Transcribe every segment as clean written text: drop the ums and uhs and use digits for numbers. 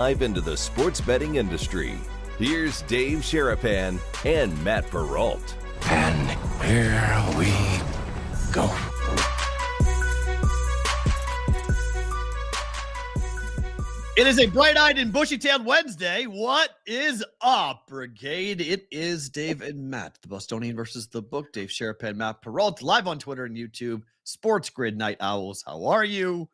Dive into the sports betting industry. Here's Dave Sharapan and Matt Perrault. And here we go. It is a bright-eyed and bushy-tailed Wednesday. What is up, Brigade? It is Dave and Matt, the Bostonian versus the book. Dave Sharapan, Matt Perrault, live on Twitter and YouTube. Sports Grid Night Owls, how are you?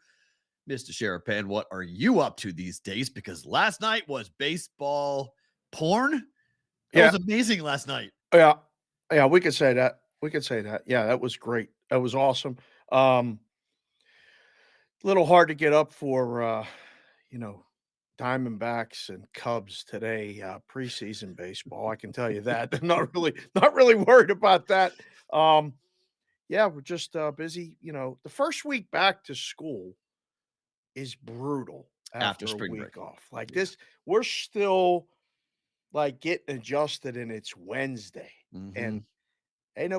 Mr. Sharapan, what are you up to these days? Because last night was baseball porn. It was amazing last night. Yeah, we could say that. Yeah, that was great. That was awesome. A little hard to get up for Diamondbacks and Cubs today, preseason baseball. I can tell you that. I'm not really worried about that. Yeah, we're just busy. The first week back to school is brutal after spring a week break off. Like this, we're still like getting adjusted, and it's Wednesday, and there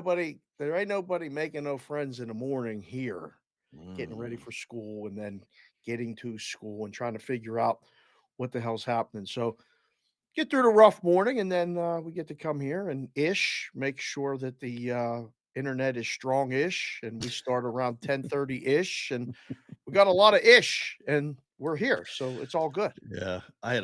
ain't nobody making no friends in the morning here, getting ready for school and then getting to school and trying to figure out what the hell's happening. So get through the rough morning, and then we get to come here and make sure that the internet is strong-ish, and we start around 10:30-ish, and we got a lot of and we're here, so it's all good. Yeah, I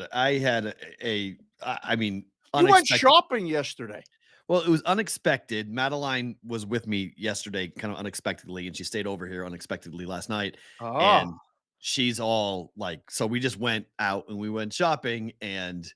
mean, You went unexpected. shopping yesterday. Well, it was unexpected. Madeline was with me yesterday, kind of unexpectedly, and she stayed over here unexpectedly last night. Ah, And she's all like, so we just went out and we went shopping. And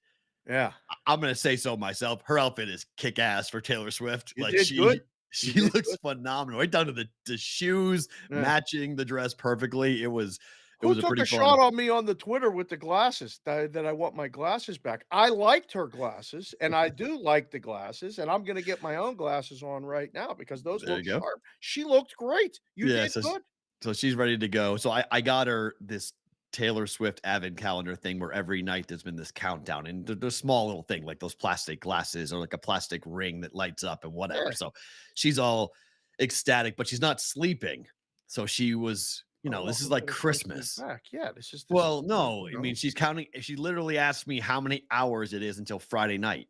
yeah. I'm gonna say so myself. Her outfit is kick ass for Taylor Swift. You Like did good. she You did looks good. phenomenal, right down to the shoes, Yeah. matching the dress perfectly. It was Who a took pretty a fun. shot on me on the Twitter with the glasses that I want my glasses back? I liked her glasses, and I do like the glasses, and I'm gonna get my own glasses on right now because those There look you go. sharp. She looked great. You Yeah, did good. so she's ready to go. So I got her this Taylor Swift Advent calendar thing where every night there's been this countdown, and the small little thing like those plastic glasses or like a plastic ring that lights up and whatever. Yeah. So she's all ecstatic, but she's not sleeping. So she was, Oh, this is welcome like to the Christmas Christmas. back. Yeah, this is Well, no, I you mean know. she's counting. She literally asked me how many hours it is until Friday night.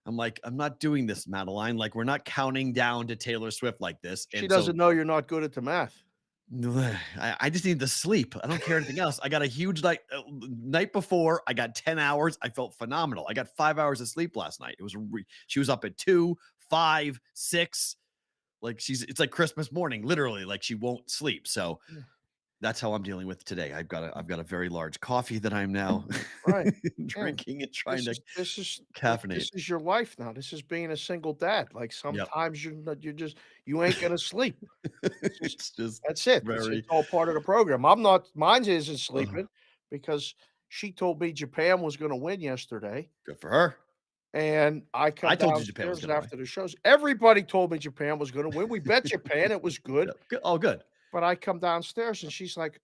I'm like, I'm not doing this, Madeline. Like, we're not counting down to Taylor Swift like this. She And so doesn't know you're not good at the math. I just need to sleep. I don't care anything else. I got a huge night before. I got 10 hours. I felt phenomenal. I got 5 hours of sleep last night. It was she was up at 2, 5, 6. Like it's like Christmas morning, literally. Like she won't sleep. So Yeah. that's how I'm dealing with today. I've got a very large coffee that I'm now Right. Yeah. drinking and trying to This caffeinate. is your life now. This is being a single dad. Like Yep. sometimes you ain't gonna sleep. It's just That's it. very It's all part of the program. Mine isn't sleeping because she told me Japan was gonna win yesterday, good for her. and I come I told you Japan was downstairs gonna win. after the shows. Everybody told me Japan was gonna win. We bet Japan, it was good, Yep. All good. but I come downstairs and she's like,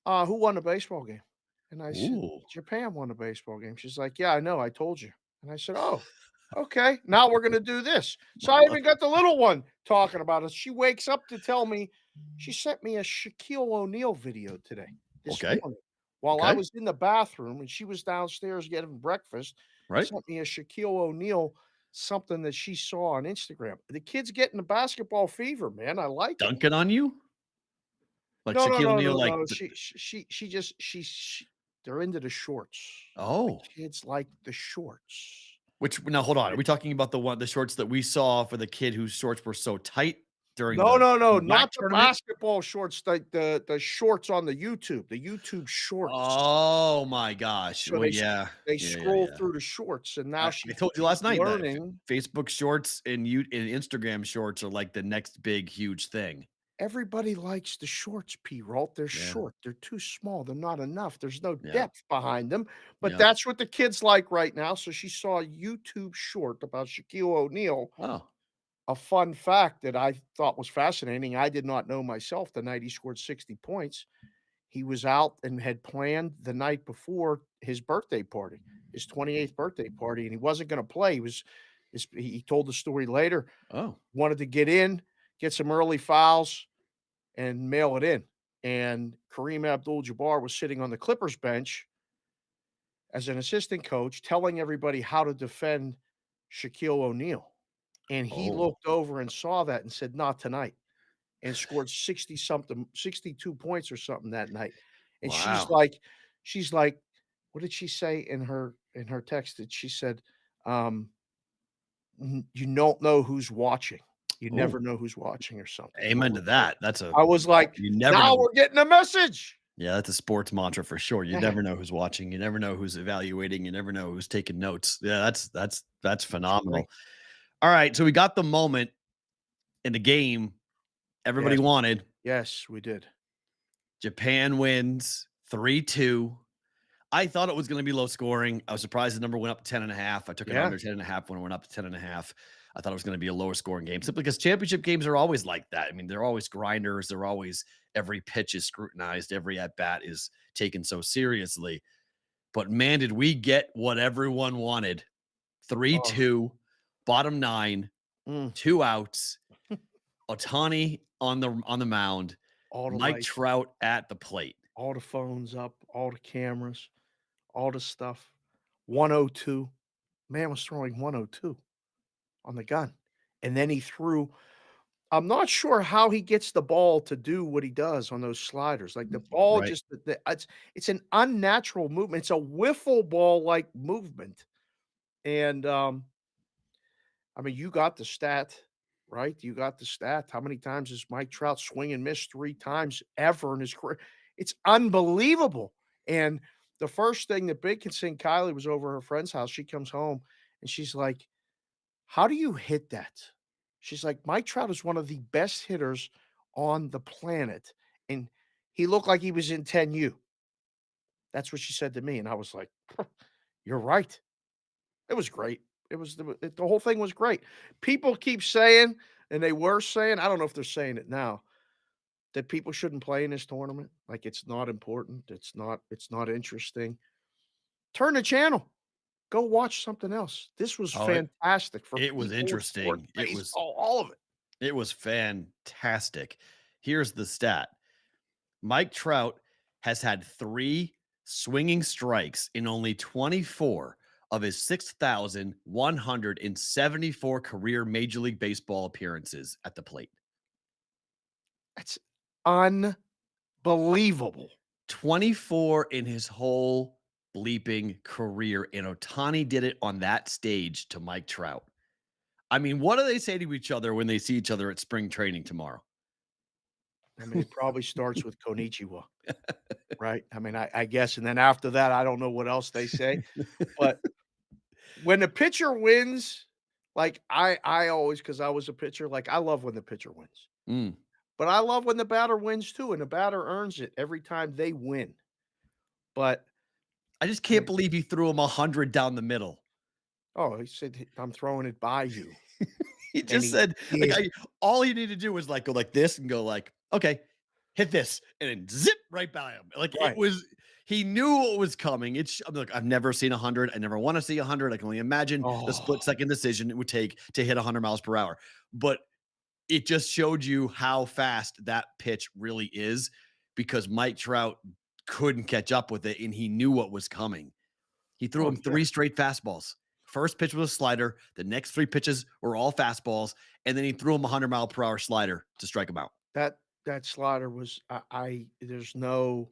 who won the baseball game?" And I said, Ooh. "Japan won the baseball game." She's like, "Yeah, I know. I told you." And I said, "Oh, okay. Now we're gonna do this." So I even got the little one talking about it. She wakes up to tell me she sent me a Shaquille O'Neal video today, this Okay. morning, while I Okay. was in the bathroom and she was downstairs getting breakfast. Right. Sent me a Shaquille O'Neal something that she saw on Instagram. The kid's getting the basketball fever, man. I like it. Dunking on you? Like No, no, Shaquille no, O'Neal, no, like no. She just they're into the shorts. The oh, kids like the shorts. which now hold on. Are we talking about the shorts that we saw for the kid whose shorts were so tight during No, the no, no, WAC not the tournament? basketball shorts, the shorts on the YouTube shorts. Oh my gosh. So Well, yeah. they Yeah, yeah, scroll yeah. through the shorts, and now I told you last she's night that learning. Facebook shorts and Instagram shorts are like the next big huge thing. Everybody likes the shorts, Perrault. They're Yeah. short. They're too small. They're not enough. There's no Yeah. depth behind them. But Yeah. that's what the kids like right now. So she saw a YouTube short about Shaquille O'Neal. Oh. A fun fact that I thought was fascinating. I did not know myself the night he scored 60 points. He was out and had planned the night before his birthday party, his 28th birthday party, and he wasn't going to play. He told the story later. Oh. Wanted to get in, get some early fouls, and mail it in. And Kareem Abdul-Jabbar was sitting on the Clippers bench, as an assistant coach telling everybody how to defend Shaquille O'Neal. And he Oh, looked over and saw that and said, "Not tonight," and scored 60 something, 62 points or something that night. And wow. she's like, what did she say in her text? That she said, um, "You don't know who's watching. You Oh, never know who's watching," or something. amen to that. That's a I was like, you never "Now know. we're getting a message." Yeah, that's a sports mantra for sure. You Man, never know who's watching. You never know who's evaluating. You never know who's taking notes. Yeah, that's that's right. phenomenal. All right, so we got the moment in the game everybody Yes, wanted. yes, we did. Japan wins 3-2. I thought it was going to be low scoring. I was surprised the number went up to 10.5. I took it Yeah. under 10.5 when it went up to 10.5. I thought it was going to be a lower scoring game simply because championship games are always like that. I mean, they're always grinders. They're always every pitch is scrutinized, every at bat is taken so seriously. But man, did we get what everyone wanted. Oh, 3-2, bottom nine, mm, 2 outs. Otani on the mound, all the Mike lights, Trout at the plate. all the phones up, all the cameras, all the stuff. 102. Man was throwing 102 on the gun. And then he threw, I'm not sure how he gets the ball to do what he does on those sliders. Like the ball Right. just it's an unnatural movement. It's a wiffle ball like movement. And I mean, you got the stat, right? You got the stat. How many times has Mike Trout swing and miss 3 times ever in his career? It's unbelievable. And the first thing that Big can sing, Kylie was over her friend's house. She comes home and she's like, "How do you hit that?" She's like, "Mike Trout is one of the best hitters on the planet, and he looked like he was in 10U." That's what she said to me, and I was like, "You're right." It was great. It was the whole thing was great. People keep saying, and they were saying, I don't know if they're saying it now, that people shouldn't play in this tournament. Like it's not important. It's not interesting. Turn the channel. Go watch something else. This was Oh, fantastic for it was people with sports, interesting. baseball, all of it. It was fantastic. Here's the stat. Mike Trout has had 3 swinging strikes in only 24 of his 6,174 career Major League Baseball appearances at the plate. That's unbelievable. 24 in his whole bleeping career, and Otani did it on that stage to Mike Trout. I mean, what do they say to each other when they see each other at spring training tomorrow? I mean, it probably starts with Konichiwa, right? I mean, I guess, and then after that, I don't know what else they say, but when the pitcher wins, like I always, because I was a pitcher, like I love when the pitcher wins. Mm. But I love when the batter wins too, and the batter earns it every time they win. But I just I can't mean, believe he threw him 100 down the middle. oh, he said, "I'm throwing it by you," He and just he said, like, did. all he needed to do was like go like this and go like, okay, hit this, and then zip right by him. Like it Right. was, he knew what was coming. I'm like, I've never seen 100. I never want to see 100. I can only imagine the Oh, split second decision it would take to hit 100 miles per hour. But it just showed you how fast that pitch really is because Mike Trout couldn't catch up with it and he knew what was coming. He threw oh him yeah. 3 straight fastballs. First pitch was a slider. The next 3 pitches were all fastballs, and then he threw him a 100-mile-per-hour slider to strike him out. That slider was I there's no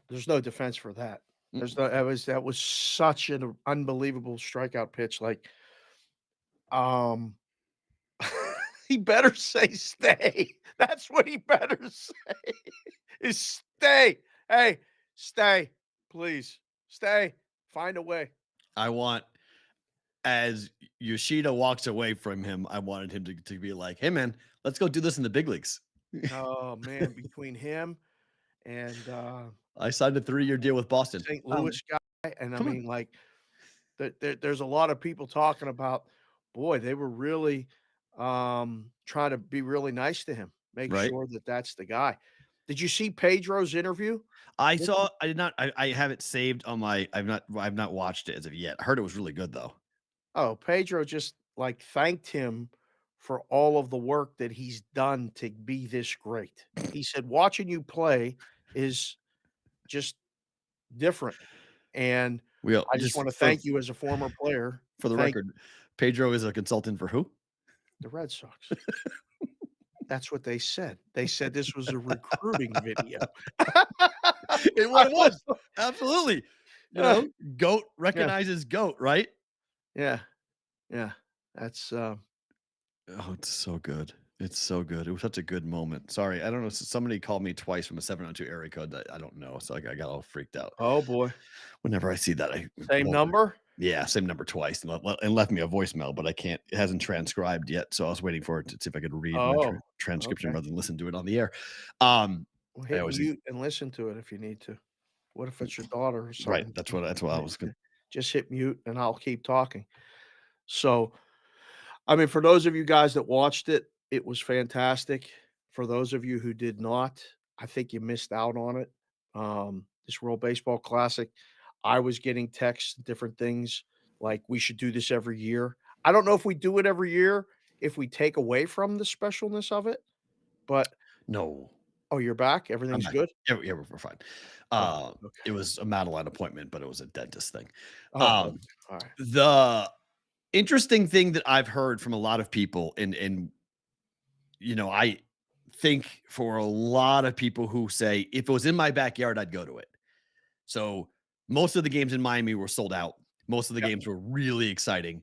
defense for that. There's Mm. no that was such an unbelievable strikeout pitch. Like, um, he better say stay. That's what he better say is stay. Hey, stay, please. Stay. Find a way. I want as Yoshida walks away from him, I wanted him to be like, "Hey, man, let's go do this in the big leagues." Oh man, between him and I signed a 3-year deal with Boston. St. Louis guy, and I Come on. mean, like, there's a lot of people talking about, boy, they were really, trying to be really nice to him, make Right? sure that that's the guy. Did you see Pedro's interview with him? I did not I have it saved on my I've not watched it as of yet. I heard it was really good, though. Oh, Pedro just, like, thanked him for all of the work that he's done to be this great. He said, "Watching you play is just different," and We I just just want to thank you as a former player. for the Thank record, Pedro is a consultant for who? the Red Sox. That's what they said. They said this was a recruiting video. It I what it was was. Absolutely. uh, GOAT yeah, recognizes GOAT, right? yeah, yeah. That's, Oh, it's so good. It's so good. It was such a good moment. Sorry, I don't know. Somebody called me twice from a 702 area code that I don't know. So I got all freaked out. oh boy. Whenever I see that, I Same number? yeah, same number twice and left me a voicemail, but I can't, it hasn't transcribed yet. So I was waiting for it to see if I could read my Oh, transcription okay. rather than listen to it on the air. Um, Well, I hit always, mute and listen to it if you need to. What if it's your daughter or right. something? That's what I was going Just hit mute and I'll keep talking. So, I mean, for those of you guys that watched it, it was fantastic. For those of you who did not, I think you missed out on it. This World Baseball Classic, I was getting texts, different things like we should do this every year. I don't know if we do it every year, if we take away from the specialness of it, but no, oh, you're back. I'm Everything's back. good. Yeah, yeah, we're fine. Oh, It okay. was a Madeline appointment, but it was a dentist thing. Oh, okay. Um, All right. the interesting thing that I've heard from a lot of people, and I think for a lot of people who say if it was in my backyard, I'd go to it. So most of the games in Miami were sold out. Most of the Yep. games were really exciting.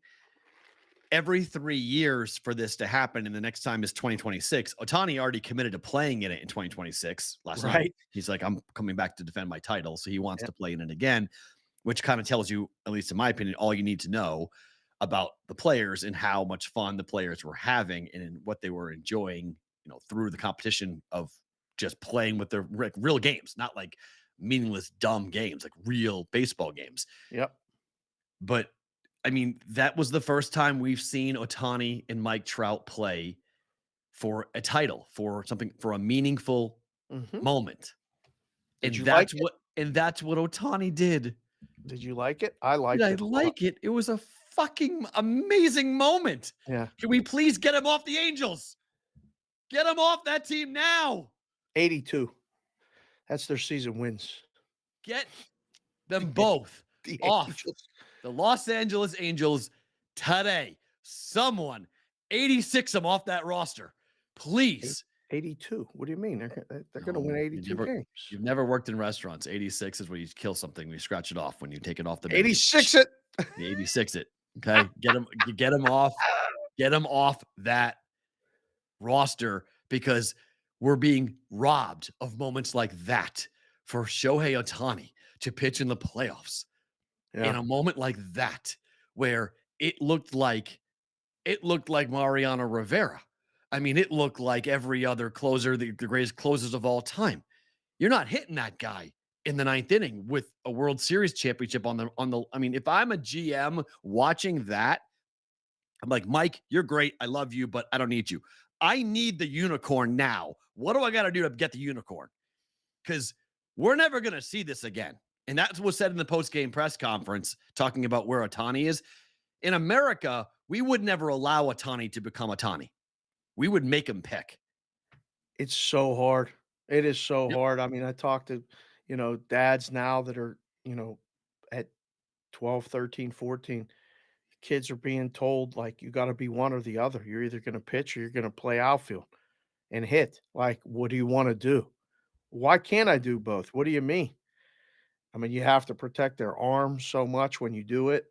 Every 3 years for this to happen, and the next time is 2026. Otani already committed to playing in it in 2026 last night. Right. He's like, I'm coming back to defend my title. So he wants Yep. to play in it again, which kind of tells you, at least in my opinion, all you need to know about the players and how much fun the players were having and what they were enjoying, through the competition of just playing with their real games, not like meaningless, dumb games, like real baseball games. Yep. But I mean, that was the first time we've seen Otani and Mike Trout play for a title, for something, for a meaningful Mhm. moment. Did And you like it? that's what Otani did. Did you like it? I Did liked I it a lot. like it? It was a fucking amazing moment. Yeah. Can we please get him off the Angels? Get him off that team now. 82. That's their season wins. Get them both The off Angels. the Los Angeles Angels today. Someone 86 them off that roster. Eight Please. 82. What do you mean? They're gonna No, win 82 games. you've never worked in restaurants. 86 is when you kill something, when you scratch it off, when you take it off the menu. 86 it. You 86 it. Okay. Get them off. Get them off that roster because we're being robbed of moments like that for Shohei Otani to pitch in the playoffs. In Yeah. a moment like that, where it looked like Mariano Rivera. I mean, it looked like every other closer, the greatest closers of all time. You're not hitting that guy in the ninth inning with a World Series championship on the. I mean, if I'm a GM watching that, I'm like, Mike, you're great. I love you, but I don't need you. I need the unicorn now. What do I got to do to get the unicorn? Because we're never going to see this again. And that's what was said in the post-game press conference, talking about where Otani is. In America, we would never allow Otani to become Otani. We would make him pick. It's so hard. It is so Yep. hard. I mean, I talk to, dads now that are, at 12, 13, 14. Kids are being told, like, you gotta be one or the other. You're either gonna pitch or you're gonna play outfield and hit. Like, what do you wanna do? Why can't I do both? What do you mean? I mean, you have to protect their arms so much when you do it.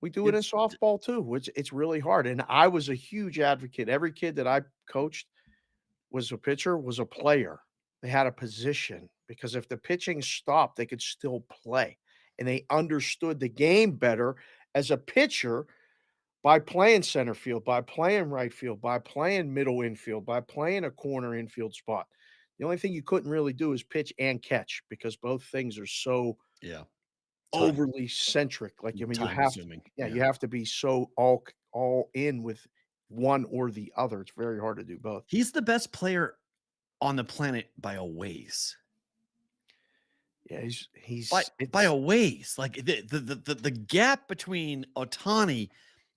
We do it in It's softball too, which it's really hard. And I was a huge advocate. Every kid that I coached was a pitcher, was a player. They had a position because if the pitching stopped, they could still play. And they understood the game better as a pitcher by playing center field, by playing right field, by playing middle infield, by playing a corner infield spot. The only thing you couldn't really do is pitch and catch because both things are so yeah, time overly centric. Like, I mean, you time have to, consuming. yeah, Yeah. you have to be so all in with one or the other. It's very hard to do both. He's the best player on the planet by a ways. Yeah, By he's by it's a ways. Like the gap between Otani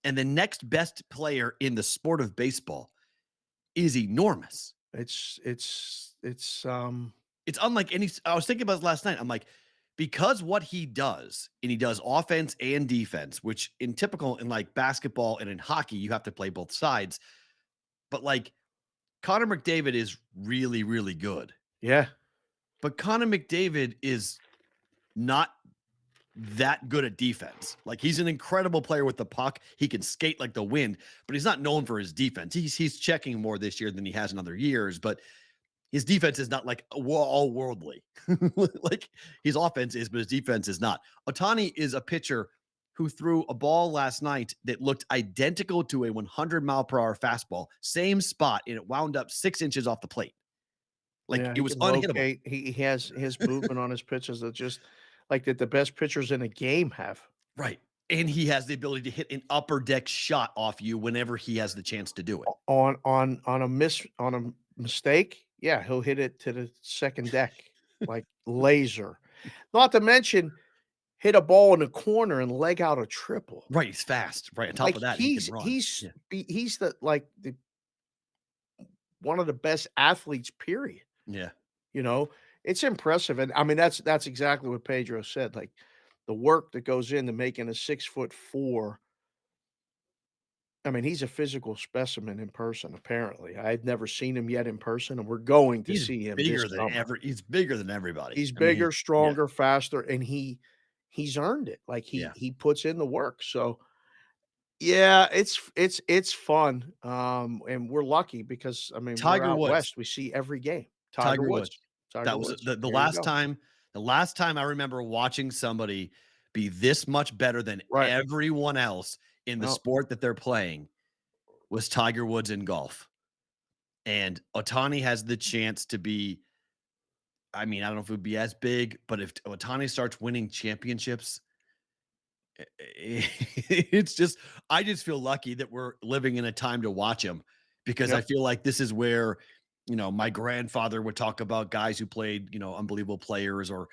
and the next best player in the sport of baseball is enormous. it's It's unlike any. I was thinking about this last night. I'm like, because what he does, and he does offense and defense, which in like basketball and in hockey, you have to play both sides. But like Connor McDavid is really, really good. Yeah. But Connor McDavid is not that good at defense. Like he's an incredible player with the puck. He can skate like the wind, but he's not known for his defense. He's checking more this year than he has in other years, but his defense is not like all worldly. Like his offense is, but his defense is not. Ohtani is a pitcher who threw a ball last night that looked identical to a 100-mile-per-hour fastball, same spot, and it wound up 6 inches off the plate. Like Yeah, it he was can unhittable. locate. He has his movement on his pitches that just like that the best pitchers in a game have. Right. And he has the ability to hit an upper deck shot off you whenever he has the chance to do it. On a mistake, yeah, he'll hit it to the second deck like laser. Not to mention hit a ball in the corner and leg out a triple. Right. He's fast. Right. On top Like of that, he can run. Yeah. he's the one of the best athletes, period. Yeah. You know, it's impressive. And I mean, that's exactly what Pedro said. Like the work that goes into making a 6'4". I mean, he's a physical specimen in person, apparently. I had never seen him yet in person, and we're going to He's see him bigger this than summer. he's bigger than everybody. He's I mean, bigger, yeah. stronger, faster, and he's earned it. Like Yeah. he puts in the work. So yeah, it's fun. And we're lucky because I mean we're Tiger out Woods. west. We see every game. Tiger Woods. Tiger That was Woods. the There you last go. time. The last time I remember watching somebody be this much better than Right. everyone else in the No. sport that they're playing was Tiger Woods in golf. And Ohtani has the chance to be, I mean, I don't know if it would be as big, but if Ohtani starts winning championships, it's just, I just feel lucky that we're living in a time to watch him because I Yep. feel like this is where, my grandfather would talk about guys who played, unbelievable players or,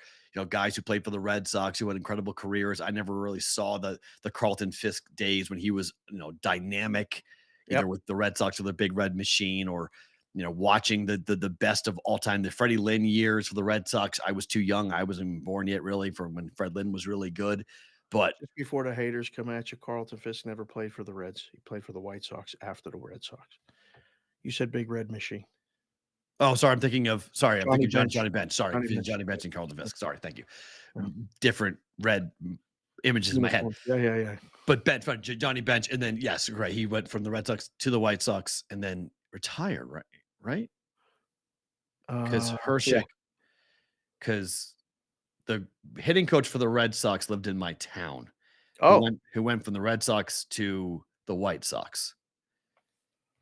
guys who played for the Red Sox who had incredible careers. I never really saw the Carlton Fisk days when he was, dynamic, either Yep. with the Red Sox or the Big Red Machine or, watching the best of all time, the Freddie Lynn years for the Red Sox. I was too young. I wasn't born yet really for when Fred Lynn was really good. But Just before the haters come at you, Carlton Fisk never played for the Reds. He played for the White Sox after the Red Sox. You said Big Red Machine. oh, sorry, I'm thinking of Johnny Bench. Johnny Bench. Sorry, Johnny Bench. Johnny Bench and Carlton Fisk. Sorry, thank you. Yeah. Different red images in my head. Yeah. But Johnny Bench, and then yes, right. He went from the Red Sox to the White Sox and then retired, right? Because Yeah. Hershey, because the hitting coach for the Red Sox lived in my town. Oh, Who went from the Red Sox to the White Sox.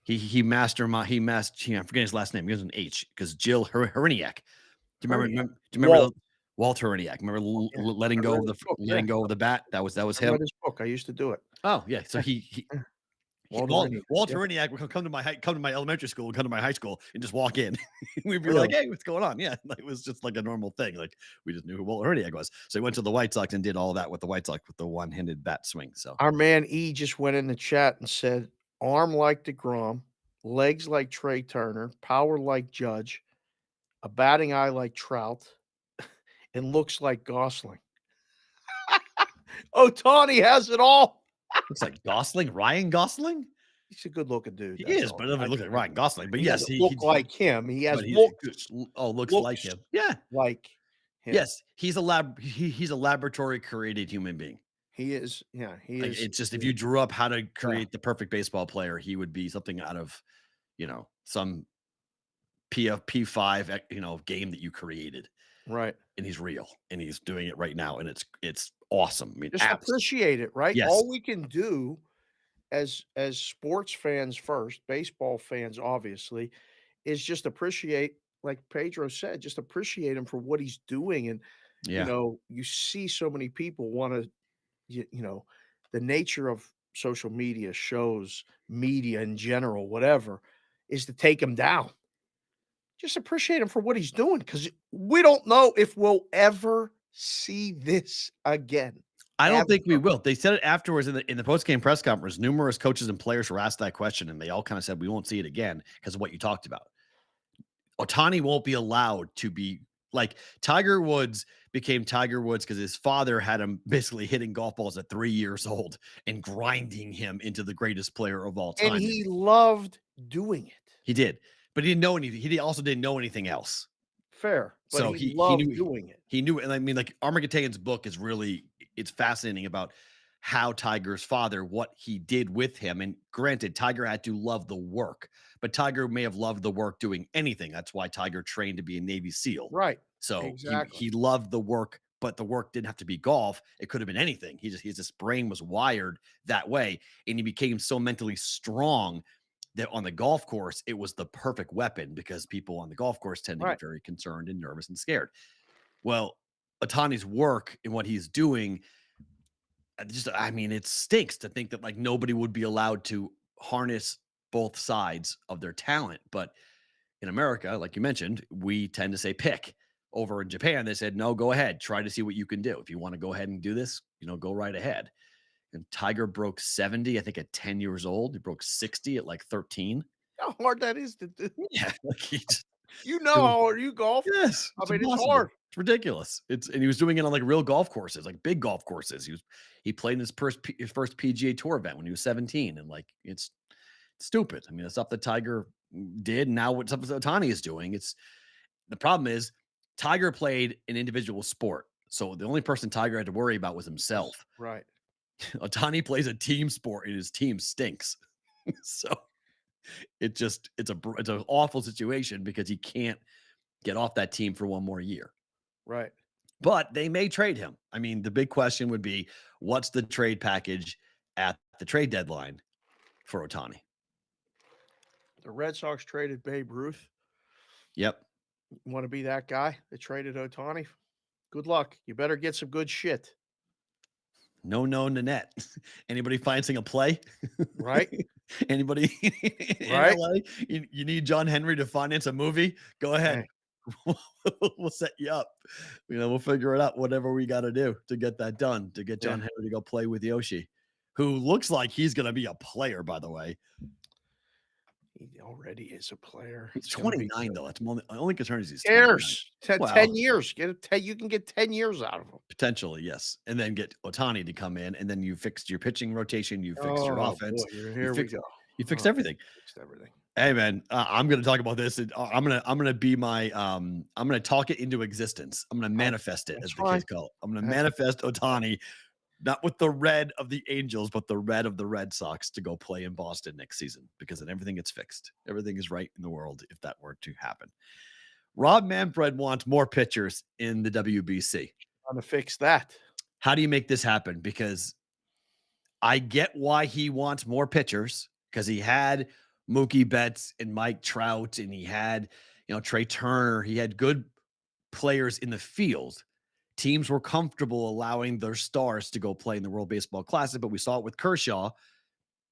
I'm forgetting his last name. He has an H because Jill Heriniak. Do you remember Walt Heriniak? Remember letting I go read of his book, yeah. the bat? That was I him. read his book. I used to do it. Oh yeah. So he Walt Walt Heriniak, yeah. Heriniak would come to my elementary school and come to my high school and just walk in. We'd be Really? like, "Hey, what's going on?" Yeah, like, it was just like a normal thing. Like we just knew who Walt Heriniak was. So he went to the White Sox and did all that with the White Sox with the one-handed bat swing. So Our man E just went in the chat and said, arm like DeGrom, legs like Trey Turner, power like Judge, a batting eye like Trout, and looks like Gosling. Ohtani has it all. looks like Gosling, Ryan Gosling. He's a good-looking dude. He that's is, all. but it doesn't look like Ryan Gosling. But He yes, doesn't he look like him. He has but he- looks looks like looks him. Yeah. like him. Yes, he's a laboratory created human being. He is. Yeah, he Like, is. it's just if you drew up how to create the perfect baseball player, he would be something out of, some P5, game that you created. Right. And he's real, and he's doing it right now, and it's awesome. I mean, Just appreciate it, right? Yes. All we can do as sports fans first, baseball fans obviously, is just appreciate, like Pedro said, just appreciate him for what he's doing. And yeah, you see so many people want to, the nature of social media shows, media in general, whatever, is to take him down. Just appreciate him for what he's doing because we don't know if we'll ever see this again. I don't think we will. They said it afterwards in the post game press conference. Numerous coaches and players were asked that question, and they all kind of said we won't see it again because of what you talked about. Ohtani won't be allowed to be like Tiger Woods became Tiger Woods because his father had him basically hitting golf balls at 3 years old and grinding him into the greatest player of all And time. he loved doing it. He did, but he didn't know anything. He also didn't know anything else. Fair, but So he he loved knew doing it. he knew, and I mean, like Armageddon's book is really it's fascinating about how Tiger's father, what he did with him. And granted, Tiger had to love the work, but Tiger may have loved the work doing anything. That's why Tiger trained to be a Navy SEAL. Right. So Exactly. he loved the work, but the work didn't have to be golf. It could have been anything. His brain was wired that way, and he became so mentally strong that on the golf course it was the perfect weapon because people on the golf course tend to Right. get very concerned and nervous and scared. Well, Otani's work and what he's doing, I mean, it stinks to think that like nobody would be allowed to harness both sides of their talent. But in America, like you mentioned, we tend to say pick. Over in Japan, they said, no, go ahead, try to see what you can do. If you want to go ahead and do this, go right ahead. And Tiger broke 70, I think, at 10 years old. He broke 60 at like 13. How hard that is to do. Yeah, like he just You know doing how hard you golf. yes, I it's mean, it's impossible. hard. It's ridiculous. And he was doing it on like real golf courses, like big golf courses. He played in his first PGA Tour event when he was 17, and like it's stupid. I mean, it's stuff that Tiger did. And now what stuff that Otani is doing. It's the problem is Tiger played an individual sport, so the only person Tiger had to worry about was himself. Right. Otani plays a team sport, and his team stinks. So it's an awful situation because he can't get off that team for one more year. Right. But they may trade him. I mean, the big question would be what's the trade package at the trade deadline for Otani? The Red Sox traded Babe Ruth. Yep. You want to be that guy that traded Otani? Good luck. You better get some good shit. No known to net. Anybody financing a play? Right. Anybody in Right. LA? You need John Henry to finance a movie? Go ahead. Hey, We'll set you up. We'll figure it out, whatever we got to do to get that done, to get John yeah. Henry to go play with Yoshi, who looks like he's going to be a player, by the way. He already is a player. He's gonna be 29, good. though. That's my only concern is he's 29. Years. 10 Well, years. You can get 10 years out of him. potentially, yes. And then get Otani to come in, and then you fixed your pitching rotation, you fixed your Oh, offense. boy, here we go. You fixed Oh, everything. fixed everything. Hey man, I'm going to talk about this. I'm going to be my I'm going to talk it into existence. I'm going to manifest it, as That's the kids fine. call it. I'm going to That's- manifest Otani, not with the red of the Angels, but the red of the Red Sox to go play in Boston next season, because then everything gets fixed. Everything is right in the world if that were to happen. Rob Manfred wants more pitchers in the WBC. Trying to fix that. How do you make this happen? Because I get why he wants more pitchers, because he had Mookie Betts and Mike Trout, and he had, Trey Turner. He had good players in the field. Teams were comfortable allowing their stars to go play in the World Baseball Classic, but we saw it with Kershaw.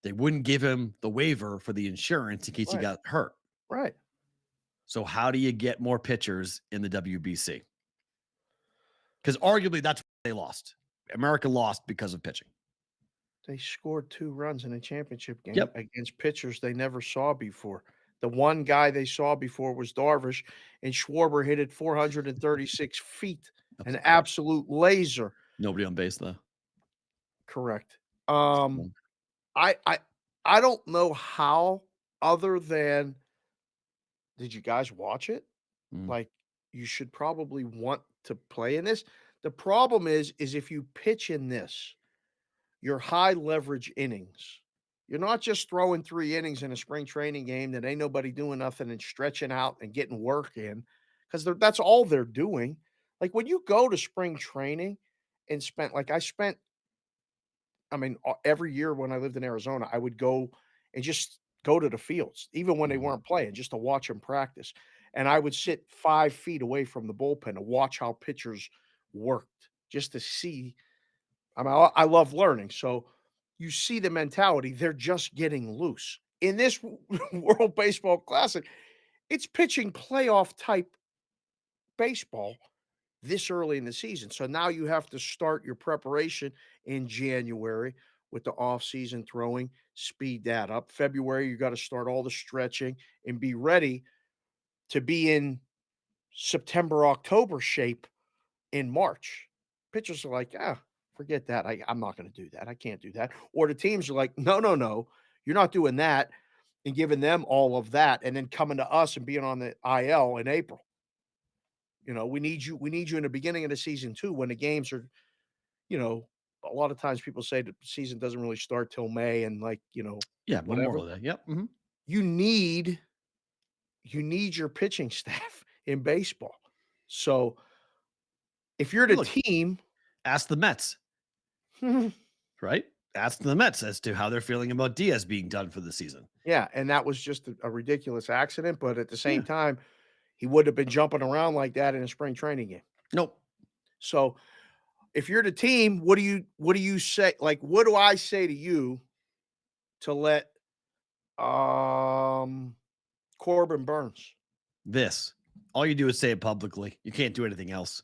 They wouldn't give him the waiver for the insurance in case he Right. got hurt. Right. So how do you get more pitchers in the WBC? Because arguably that's what they lost. America lost because of pitching. They scored 2 runs in a championship game Yep. against pitchers they never saw before. The one guy they saw before was Darvish, and Schwarber hit it 436 feet. An absolute laser. Nobody on base, though. Correct. I don't know how, other than, did you guys watch it? Mm. Like, you should probably want to play in this. The problem is if you pitch in this, your high leverage innings, you're not just throwing 3 innings in a spring training game that ain't nobody doing nothing and stretching out and getting work in, because that's all they're doing. Like, when you go to spring training and every year when I lived in Arizona, I would go and just go to the fields, even when they weren't playing, just to watch them practice. And I would sit 5 feet away from the bullpen to watch how pitchers worked, just to see. I love learning. So you see the mentality, they're just getting loose. In this World Baseball Classic, it's pitching playoff type baseball this early in the season. So now you have to start your preparation in January with the off-season throwing, speed that up. February, you got to start all the stretching and be ready to be in September, October shape in March. Pitchers are like, forget that. I'm not going to do that. I can't do that. Or the teams are like, no, no, no, you're not doing that, and giving them all of that, and then coming to us and being on the IL in April. We need you. We need you in the beginning of the season too, when the games are, a lot of times people say the season doesn't really start till May, and Yeah, whatever. Memorial Day. Yep. You need your pitching staff in baseball. So if you're the Look, team, ask the Mets, right? Ask the Mets as to how they're feeling about Diaz being done for the season. yeah, and that was just a ridiculous accident, but at the same Yeah. time, he wouldn't have been jumping around like that in a spring training game. Nope. So if you're the team, what do you say? Like, what do I say to you to let Corbin Burns? This. All you do is say it publicly. You can't do anything else.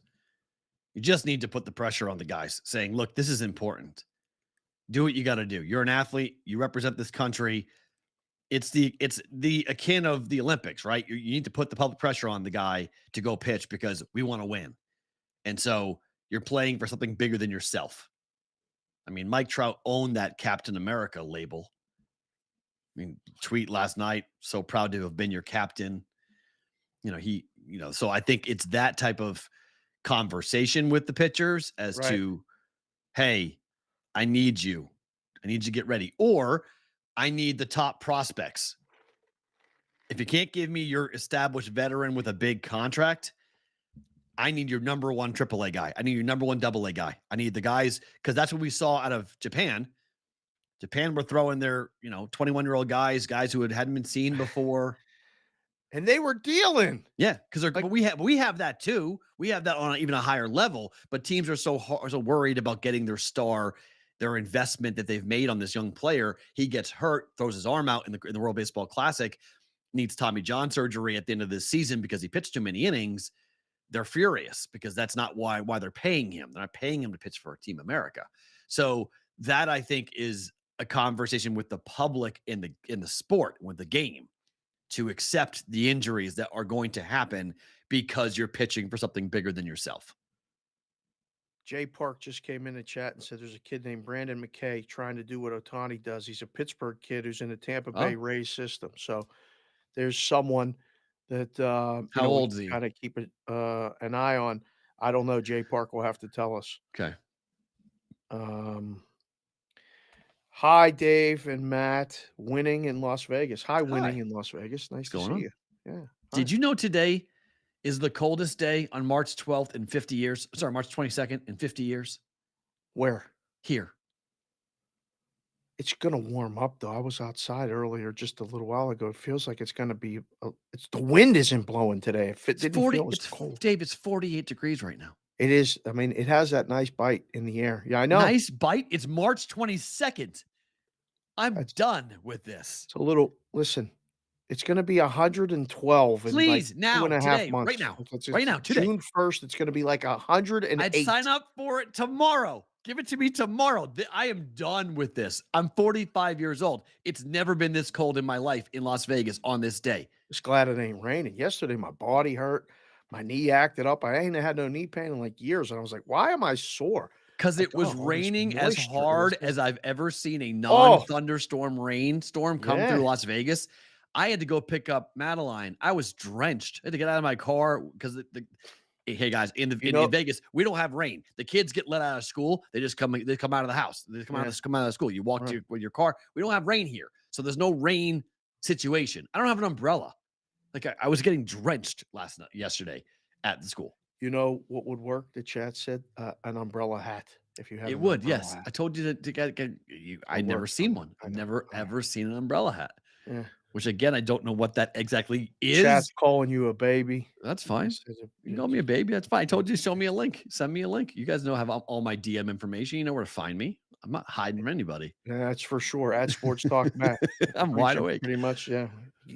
You just need to put the pressure on the guys saying, look, this is important. Do what you got to do. You're an athlete. You represent this country. It's the akin of the Olympics, right? You need to put the public pressure on the guy to go pitch because we want to win. And so you're playing for something bigger than yourself. I mean, Mike Trout owned that Captain America label. I mean, tweet last night, so proud to have been your captain. So I think it's that type of conversation with the pitchers as Right. to, hey, I need you. I need you to get ready. Or I need the top prospects. If you can't give me your established veteran with a big contract, I need your number one AAA guy. I need your number one AA guy. I need the guys, because that's what we saw out of Japan. Japan were throwing their, 21-year-old guys who hadn't been seen before. And they were dealing. Yeah, because but we have that too. We have that on even a higher level. But teams are so worried about getting their star, their investment that they've made on this young player. He gets hurt, throws his arm out in the World Baseball Classic, needs Tommy John surgery at the end of this season because he pitched too many innings. They're furious because that's not why they're paying him. They're not paying him to pitch for Team America. So that, I think, is a conversation with the public in the sport, with the game, to accept the injuries that are going to happen because you're pitching for something bigger than yourself. Jay Park just came in the chat and said there's a kid named Brandon McKay trying to do what Ohtani does. He's a Pittsburgh kid who's in the Tampa Bay Rays system. So there's someone that How old is he? Kind of keep an eye on. I don't know. Jay Park will have to tell us. Okay. Hi, Dave and Matt. Winning in Las Vegas. Hi, winning in Las Vegas. Nice to see you. Yeah. Did you know today is the coldest day on March 12th in 50 years? Sorry, March 22nd in 50 years. Where? Here. It's going to warm up, though. I was outside earlier just a little while ago. It feels like it's going to be the wind isn't blowing today. It didn't feel as cold. Dave, it's 48 degrees right now. It is. I mean, it has that nice bite in the air. Yeah, I know. Nice bite? It's March 22nd. I'm done with this. It's a little, listen, it's going to be 112 Please, in now, 2.5 today, months. right now, today. June 1st, it's going to be like 108. I'd sign up for it tomorrow. Give it to me tomorrow. I am done with this. I'm 45 years old. It's never been this cold in my life in Las Vegas on this day. Just glad it ain't raining. Yesterday, my body hurt. My knee acted up. I ain't had no knee pain in like years. And I was like, why am I sore? Because it was raining as hard as I've ever seen a non-thunderstorm rainstorm come through Las Vegas. I had to go pick up Madeline. I was drenched. I had to get out of my car because hey guys, in Vegas, we don't have rain. The kids get let out of school. They just come out of the house. They come out of school. You walk with your car. We don't have rain here. So there's no rain situation. I don't have an umbrella. Like I was getting drenched yesterday at the school. You know what would work? The chat said an umbrella hat. If you have it would, yes. Hat. I told you to get you. I'd never seen one. I've never ever seen an umbrella hat. Yeah. Which again, I don't know what that exactly is. Chat's calling you a baby. That's fine. You call me a baby. That's fine. I told you to show me a link. Send me a link. You guys know I have all my DM information. You know where to find me. I'm not hiding from anybody. That's for sure. At Sports Talk Matt. I'm wide awake. Pretty much, yeah.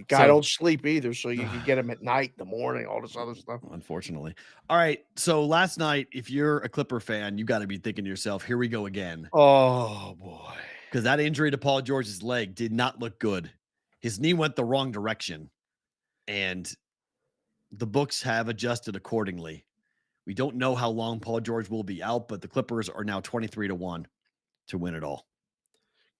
Guy don't sleep either, so you can get him at night, the morning, all this other stuff. Unfortunately. All right. So last night, if you're a Clipper fan, you got to be thinking to yourself, here we go again. Oh, boy. Because that injury to Paul George's leg did not look good. His knee went the wrong direction, and the books have adjusted accordingly. We don't know how long Paul George will be out, but the Clippers are now 23-1 to win it all.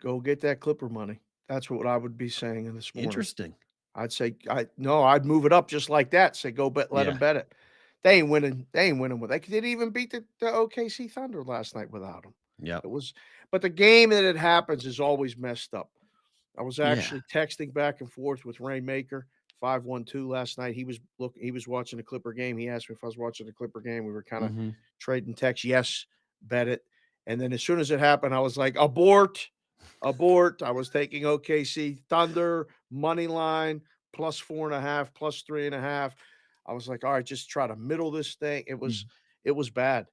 Go get that Clipper money. That's what I would be saying this morning. Interesting. I'd say I'd move it up just like that. Say go bet, let them bet it. They ain't winning. They ain't winning with. They didn't even beat the OKC Thunder last night without him. Yeah, but the game that it happens is always messed up. I was actually texting back and forth with Rainmaker 512 last night. He was watching the Clipper game. He asked me if I was watching the Clipper game. We were kind of trading texts. Yes, bet it. And then as soon as it happened, I was like, abort. I was taking OKC Thunder money line plus 4.5, plus 3.5. I was like, all right, just try to middle this thing. It was bad.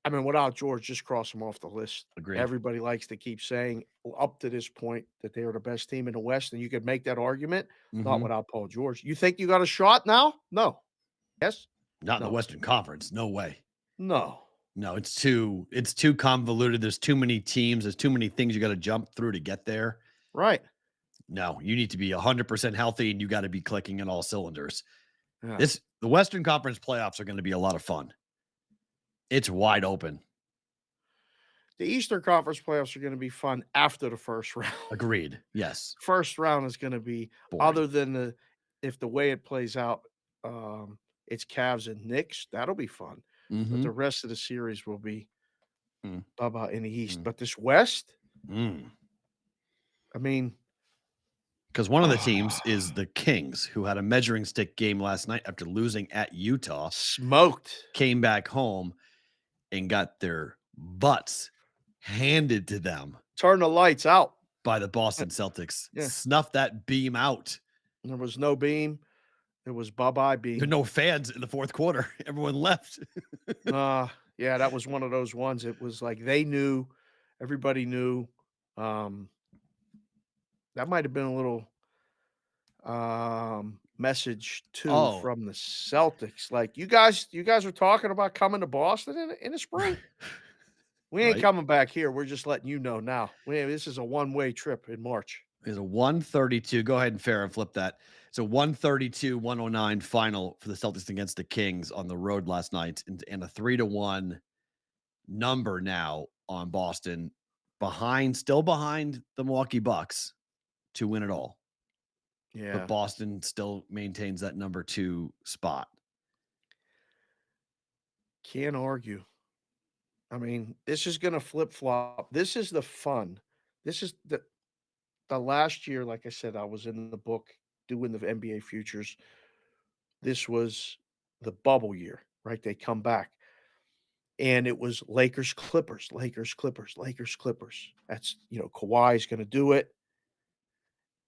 I mean, without George, just cross him off the list. Agreed. Everybody likes to keep saying up to this point that they are the best team in the West, and you could make that argument. Not without Paul George. You think you got a shot now? No. Yes? Not in the Western Conference. No way. No. No, it's too convoluted. There's too many teams. There's too many things you got to jump through to get there. Right. No, you need to be 100% healthy, and you got to be clicking in all cylinders. Yeah. The Western Conference playoffs are going to be a lot of fun. It's wide open. The Eastern Conference playoffs are going to be fun after the first round. Agreed. Yes. First round is going to be boring. Other than if the way it plays out, it's Cavs and Knicks. That'll be fun. But the rest of the series will be blah in the East. But this West, I mean, because one of the teams is the Kings, who had a measuring stick game last night after losing at Utah. Smoked. Came back home and got their butts handed to them. Turn the lights out. By the Boston Celtics. Yeah. Snuff that beam out. There was no beam. It was bye-bye beam. There were no fans in the fourth quarter. Everyone left. Yeah, that was one of those ones. It was like they knew. Everybody knew. That might have been a little message too from the Celtics. Like you guys are talking about coming to Boston in the spring. We ain't coming back here. We're just letting you know now. This is a one-way trip in March. It's a 132. Go ahead and Farra flip that. It's a 132-109 final for the Celtics against the Kings on the road last night, and a 3-1 number now on Boston, still behind the Milwaukee Bucks to win it all. Yeah, but Boston still maintains that number 2 spot. Can't argue. I mean, this is going to flip-flop. This is the fun. This is the last year, like I said, I was in the book doing the NBA futures. This was the bubble year, right? They come back. And it was Lakers, Clippers, Lakers, Clippers, Lakers, Clippers. That's, Kawhi's going to do it.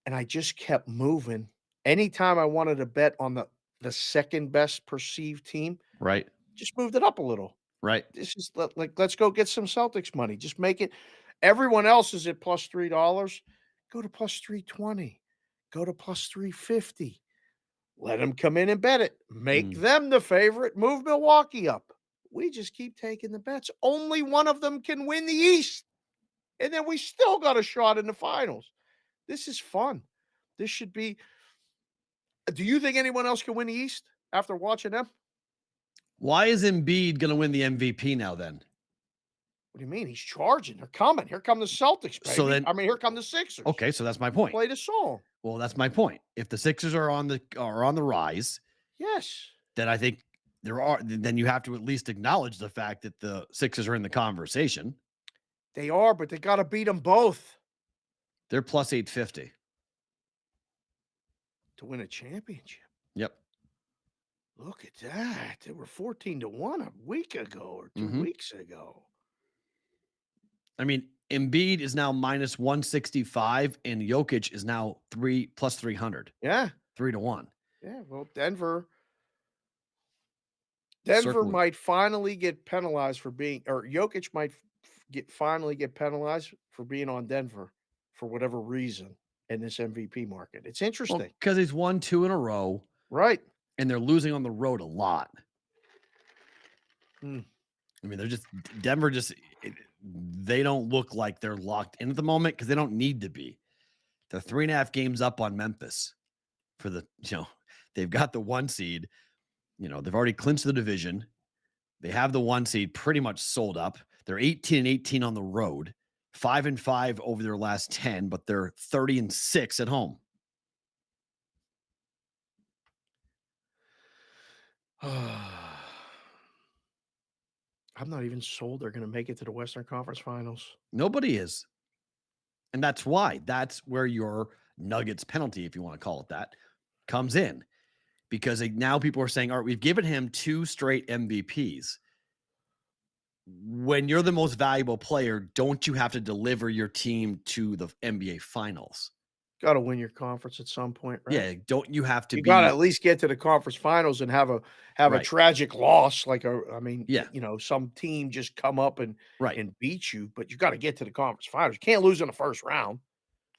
And I just kept moving. Anytime I wanted to bet on the second best perceived team, right, just moved it up a little. Right. This is like, let's go get some Celtics money. Just make it. Everyone else is at plus $3. Go to plus 320. Go to plus 350. Let them come in and bet it. Make them the favorite. Move Milwaukee up. We just keep taking the bets. Only one of them can win the East. And then we still got a shot in the finals. This is fun. This should be. Do you think anyone else can win the East after watching them? Why is Embiid going to win the MVP now then? What do you mean? He's charging. They're coming. Here come the Celtics, baby. So then, here come the Sixers. Okay, so that's my point. Play the song. Well, that's my point. If the Sixers are on the rise, yes, then I think then you have to at least acknowledge the fact that the Sixers are in the conversation. They are, but they got to beat them both. They're plus 850 to win a championship. Yep. Look at that. They were 14-1 a week ago or 2 weeks ago. I mean, Embiid is now minus 165 and Jokic is now plus 300. Yeah. 3-1. Yeah. Well, Denver might finally get penalized for being, or Jokic might finally get penalized for being on Denver for whatever reason in this MVP market. It's interesting. Because he's won 2 in a row. Right. And they're losing on the road a lot. I mean, Denver they don't look like they're locked in at the moment because they don't need to be. They're 3.5 games up on Memphis for the, They've got the 1 seed. They've already clinched the division. They have the 1 seed pretty much sold up. They're 18-18 on the road, 5-5 over their last 10, but they're 30-6 at home. I'm not even sold they're going to make it to the Western Conference Finals. Nobody is. And that's why. That's where your Nuggets penalty, if you want to call it that, comes in. Because now people are saying, all right, we've given him 2 straight MVPs. When you're the most valuable player, don't you have to deliver your team to the NBA Finals? Got to win your conference at some point, right? Yeah, don't you have to You got to at least get to the conference finals and have a tragic loss, some team just come up and beat you, but you got to get to the conference finals. You can't lose in the first round.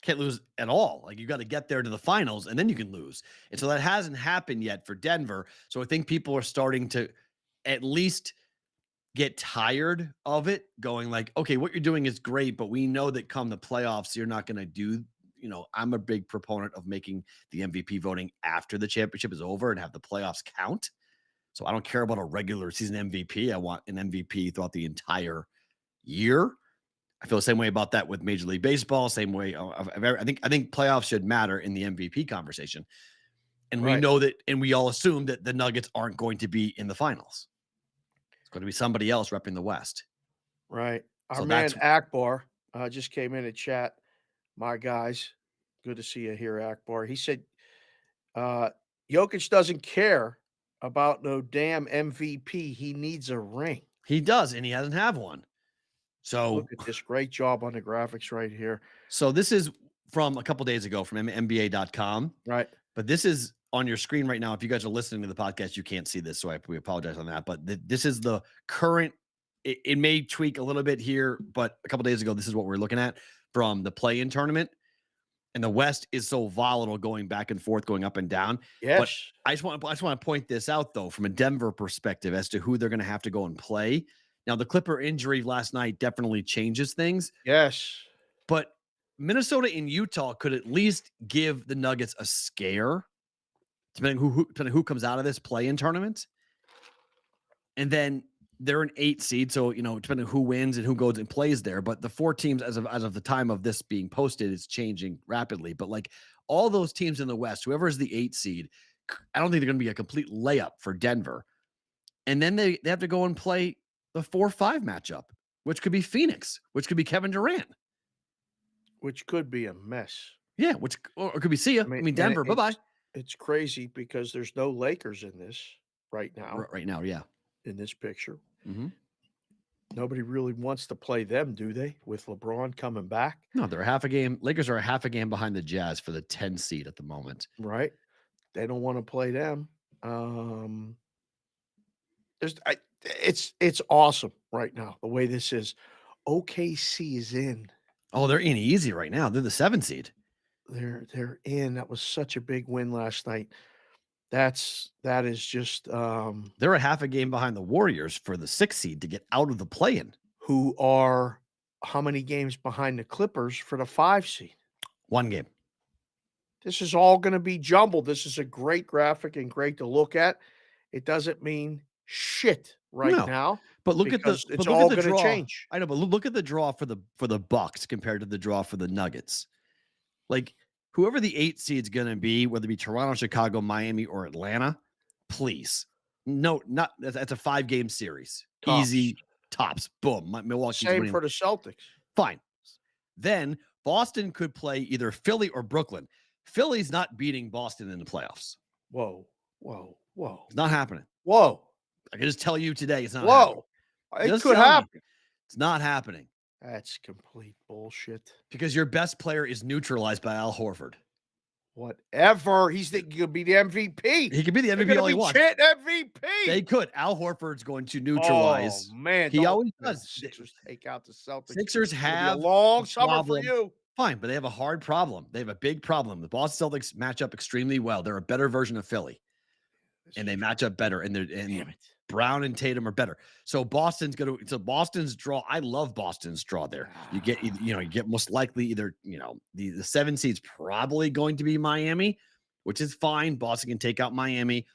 Can't lose at all. Like, you got to get there to the finals and then you can lose. And so that hasn't happened yet for Denver. So I think people are starting to at least get tired of it, going like, okay, what you're doing is great, but we know that come the playoffs, you're not going to do, I'm a big proponent of making the MVP voting after the championship is over and have the playoffs count. So I don't care about a regular season MVP. I want an MVP throughout the entire year. I feel the same way about that with Major League Baseball. Same way. I think playoffs should matter in the MVP conversation. And we know that, and we all assume that the Nuggets aren't going to be in the finals. It's going to be somebody else repping the West. Right. Our man Akbar just came in to chat. My guys, good to see you here, Akbar. He said, Jokic doesn't care about no damn MVP. He needs a ring. He does, and he doesn't have one. So look at this. Great job on the graphics right here. So this is from a couple days ago from NBA.com. Right. But this is on your screen right now. If you guys are listening to the podcast, you can't see this, so we apologize on that. But this is the current. It may tweak a little bit here, but a couple days ago, this is what we're looking at from the play-in tournament. And the West is so volatile, going back and forth, going up and down. Yes. But I just want to point this out, though, from a Denver perspective, as to who they're going to have to go and play. Now, the Clipper injury last night definitely changes things. Yes. But Minnesota and Utah could at least give the Nuggets a scare, depending who comes out of this play-in tournament. And then they're an 8 seed, so depending on who wins and who goes and plays there. But the 4 teams, as of the time of this being posted, is changing rapidly. But like all those teams in the West, whoever is the 8 seed, I don't think they're going to be a complete layup for Denver. And then they have to go and play the 4-5 matchup, which could be Phoenix, which could be Kevin Durant. Which could be a mess. Yeah, or it could be see ya. I mean Denver, bye-bye. It's crazy because there's no Lakers in this right now. Right now, yeah. In this picture. Mm-hmm. Nobody really wants to play them, do they? With LeBron coming back? No, they're a half a game. Lakers are a half a game behind the Jazz for the 10 seed at the moment. Right. They don't want to play them. It's awesome right now, the way this is. OKC is in. Oh, they're in easy right now. They're the 7 seed. They're in. That was such a big win last night. That is just they're a half a game behind the Warriors for the 6 seed to get out of the play-in. Who are how many games behind the Clippers for the 5 seed? 1 game. This is all going to be jumbled. This is a great graphic and great to look at. It doesn't mean shit now. But look at it's all going to change. I know, but look at the draw for the Bucks compared to the draw for the Nuggets. Like, whoever the 8 seed's going to be, whether it be Toronto, Chicago, Miami, or Atlanta, please. No, that's a 5-game series. Tops. Easy tops. Boom. Milwaukee's Same winning. for the Celtics. Fine. Then Boston could play either Philly or Brooklyn. Philly's not beating Boston in the playoffs. Whoa. It's not happening. Whoa. I can just tell you today it's not happening. It could happen. It's not happening. That's complete bullshit. Because your best player is neutralized by Al Horford. Whatever. He could be the MVP. He could be the MVP all he wants. MVP. They could. Al Horford's going to neutralize. Oh, man. He always does. Sixers take out the Celtics. Sixers have a long summer for you. Fine, but they have a hard problem. They have a big problem. The Boston Celtics match up extremely well. They're a better version of Philly. And they match up better. And Brown and Tatum are better. So Boston's Boston's draw. I love Boston's draw there. You get most likely either, the 7 seed's probably going to be Miami, which is fine. Boston can take out Miami,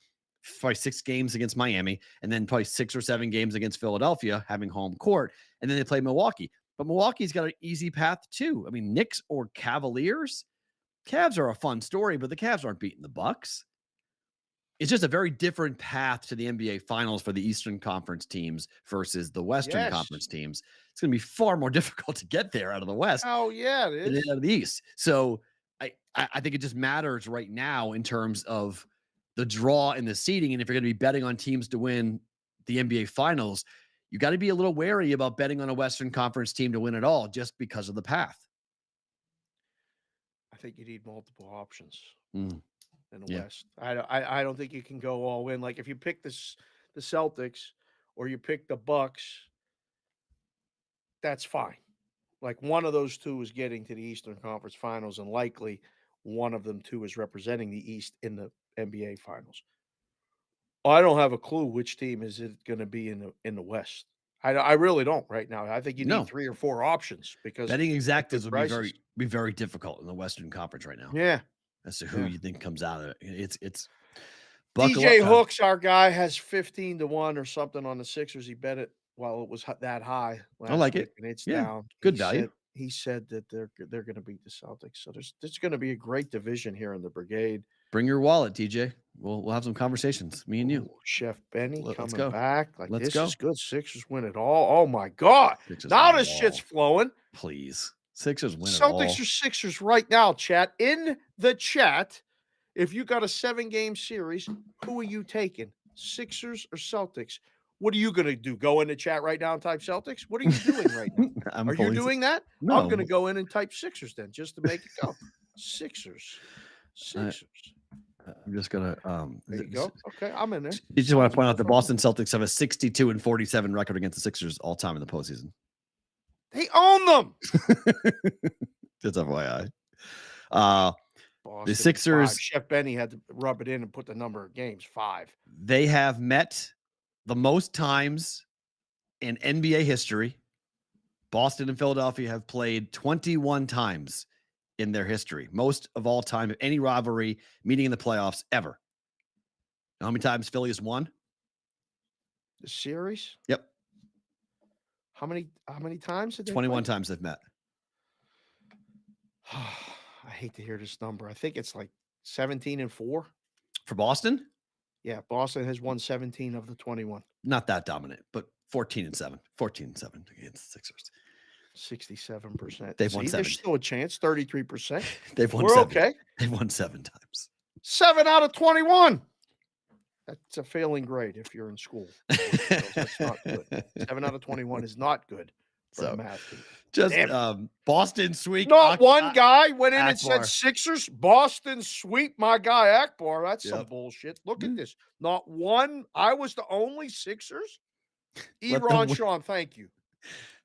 probably 6 games against Miami, and then probably 6 or 7 games against Philadelphia, having home court, and then they play Milwaukee. But Milwaukee's got an easy path too. I mean, Knicks or Cavaliers, Cavs are a fun story, but the Cavs aren't beating the Bucks. It's just a very different path to the NBA Finals for the Eastern Conference teams versus the Western Conference teams. It's going to be far more difficult to get there out of the West. Oh, yeah, it than is. out of the East. So I think it just matters right now in terms of the draw and the seeding. And if you're going to be betting on teams to win the NBA Finals, you got to be a little wary about betting on a Western Conference team to win it all just because of the path. I think you need multiple options. In the Yeah. West. I don't think you can go all in. Like if you pick the Celtics or you pick the Bucks, that's fine. Like one of those two is getting to the Eastern Conference Finals, and likely one of them two is representing the East in the NBA Finals. I don't have a clue which team is it going to be in the West. I really don't right now. I think you need 3 or 4 options because betting exactas would prices. be very difficult in the Western Conference right now. Yeah. As to who you think comes out of it. It's DJ Hooks, our guy, has 15-1 or something on the Sixers. He bet it while it was that high last I like week, it. and it's Yeah, down. good value. He said that they're going to beat the Celtics. So there's going to be a great division here in the Brigade. Bring your wallet, DJ. We'll have some conversations, me and you. Ooh, Chef Benny Let's coming go. back. Like Let's this go. is good. Sixers win it all. Oh my God! Sixers now win this it shit's all. flowing. Please, Sixers win it Celtics all. or Sixers right now, chat. In the chat, if you got a 7-game series, who are you taking? Sixers or Celtics? What are you going to do? Go in the chat right now and type Celtics? What are you doing right now? Are you doing that? No. I'm going to go in and type Sixers then, just to make it go. Sixers. I'm just going to there you go. Okay, I'm in there. You just want to point out the Boston Celtics have a 62-47 record against the Sixers all time in the postseason. They own them. Just FYI. Boston, the Sixers. 5. Chef Benny had to rub it in and put the number of games 5. They have met the most times in NBA history. Boston and Philadelphia have played 21 times in their history, most of all time of any rivalry meeting in the playoffs ever. How many times Philly has won? The series? Yep. How many times did they 21 play? times they've met. I hate to hear this number. I think it's like 17-4 for Boston. Yeah, Boston has won 17 of the 21. Not that dominant, but 14-7. 14-7 against the Sixers. 67%. They've won 7. There's still a chance. 33%. They've won We're 7. okay. They've won 7 times. 7 out of 21. That's a failing grade if you're in school. That's not good. 7 out of 21 is not good for the math team. Just Boston sweep. Not one guy went in and Akbar. said Sixers, Boston sweep my guy Akbar. That's some bullshit. Look at this. Not one. I was the only Sixers. Eron Sean, thank you.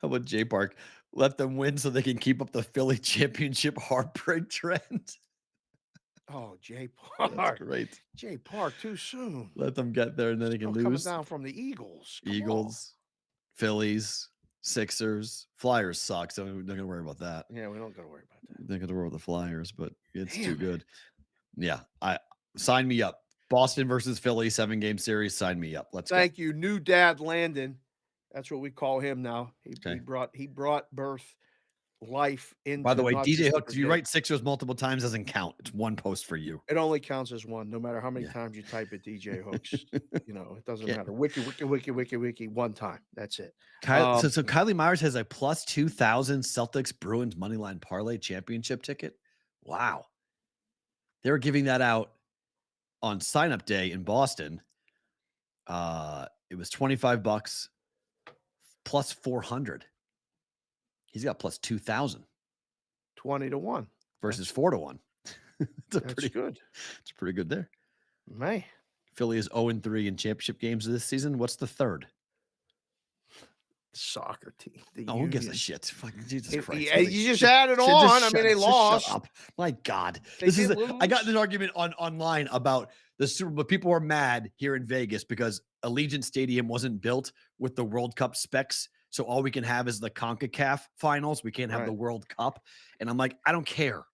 How about J Park? Let them win so they can keep up the Philly championship heartbreak trend. Oh, J Park. That's great. J Park too soon. Let them get there and then they can lose. Coming down from the Eagles. Eagles, Phillies, Sixers, Flyers suck, so we're not gonna worry about that. Yeah, we don't gotta worry about that. They're gonna worry with the Flyers, but it's too good. Yeah, I sign me up. Boston versus Philly 7-game series. Sign me up. Let's Thank you, new dad Landon. That's what we call him now. He Okay. brought birth, life into. By the way, not DJ just the Hook, if you brigade. write Sixers multiple times doesn't count. It's one post for you. It only counts as one, no matter how many times you type it, DJ Hooks. It doesn't matter. Wiki, one time. That's it. So Kylie Myers has a plus 2,000 Celtics Bruins moneyline parlay championship ticket. Wow. They were giving that out on sign-up day in Boston. It was $25 plus 400. He's got plus 2,000. 20-1 versus 4-1. That's good. It's pretty good there. Man. Philly is 0-3 in championship games this season. What's the third? Soccer team. Who gives a shit? Fucking Jesus Christ. You just added on. I mean, they lost. Shut up. My God. Lose. I got an argument online about the Super Bowl. People are mad here in Vegas because Allegiant Stadium wasn't built with the World Cup specs. So all we can have is the CONCACAF finals. We can't have the World Cup. And I'm like, I don't care.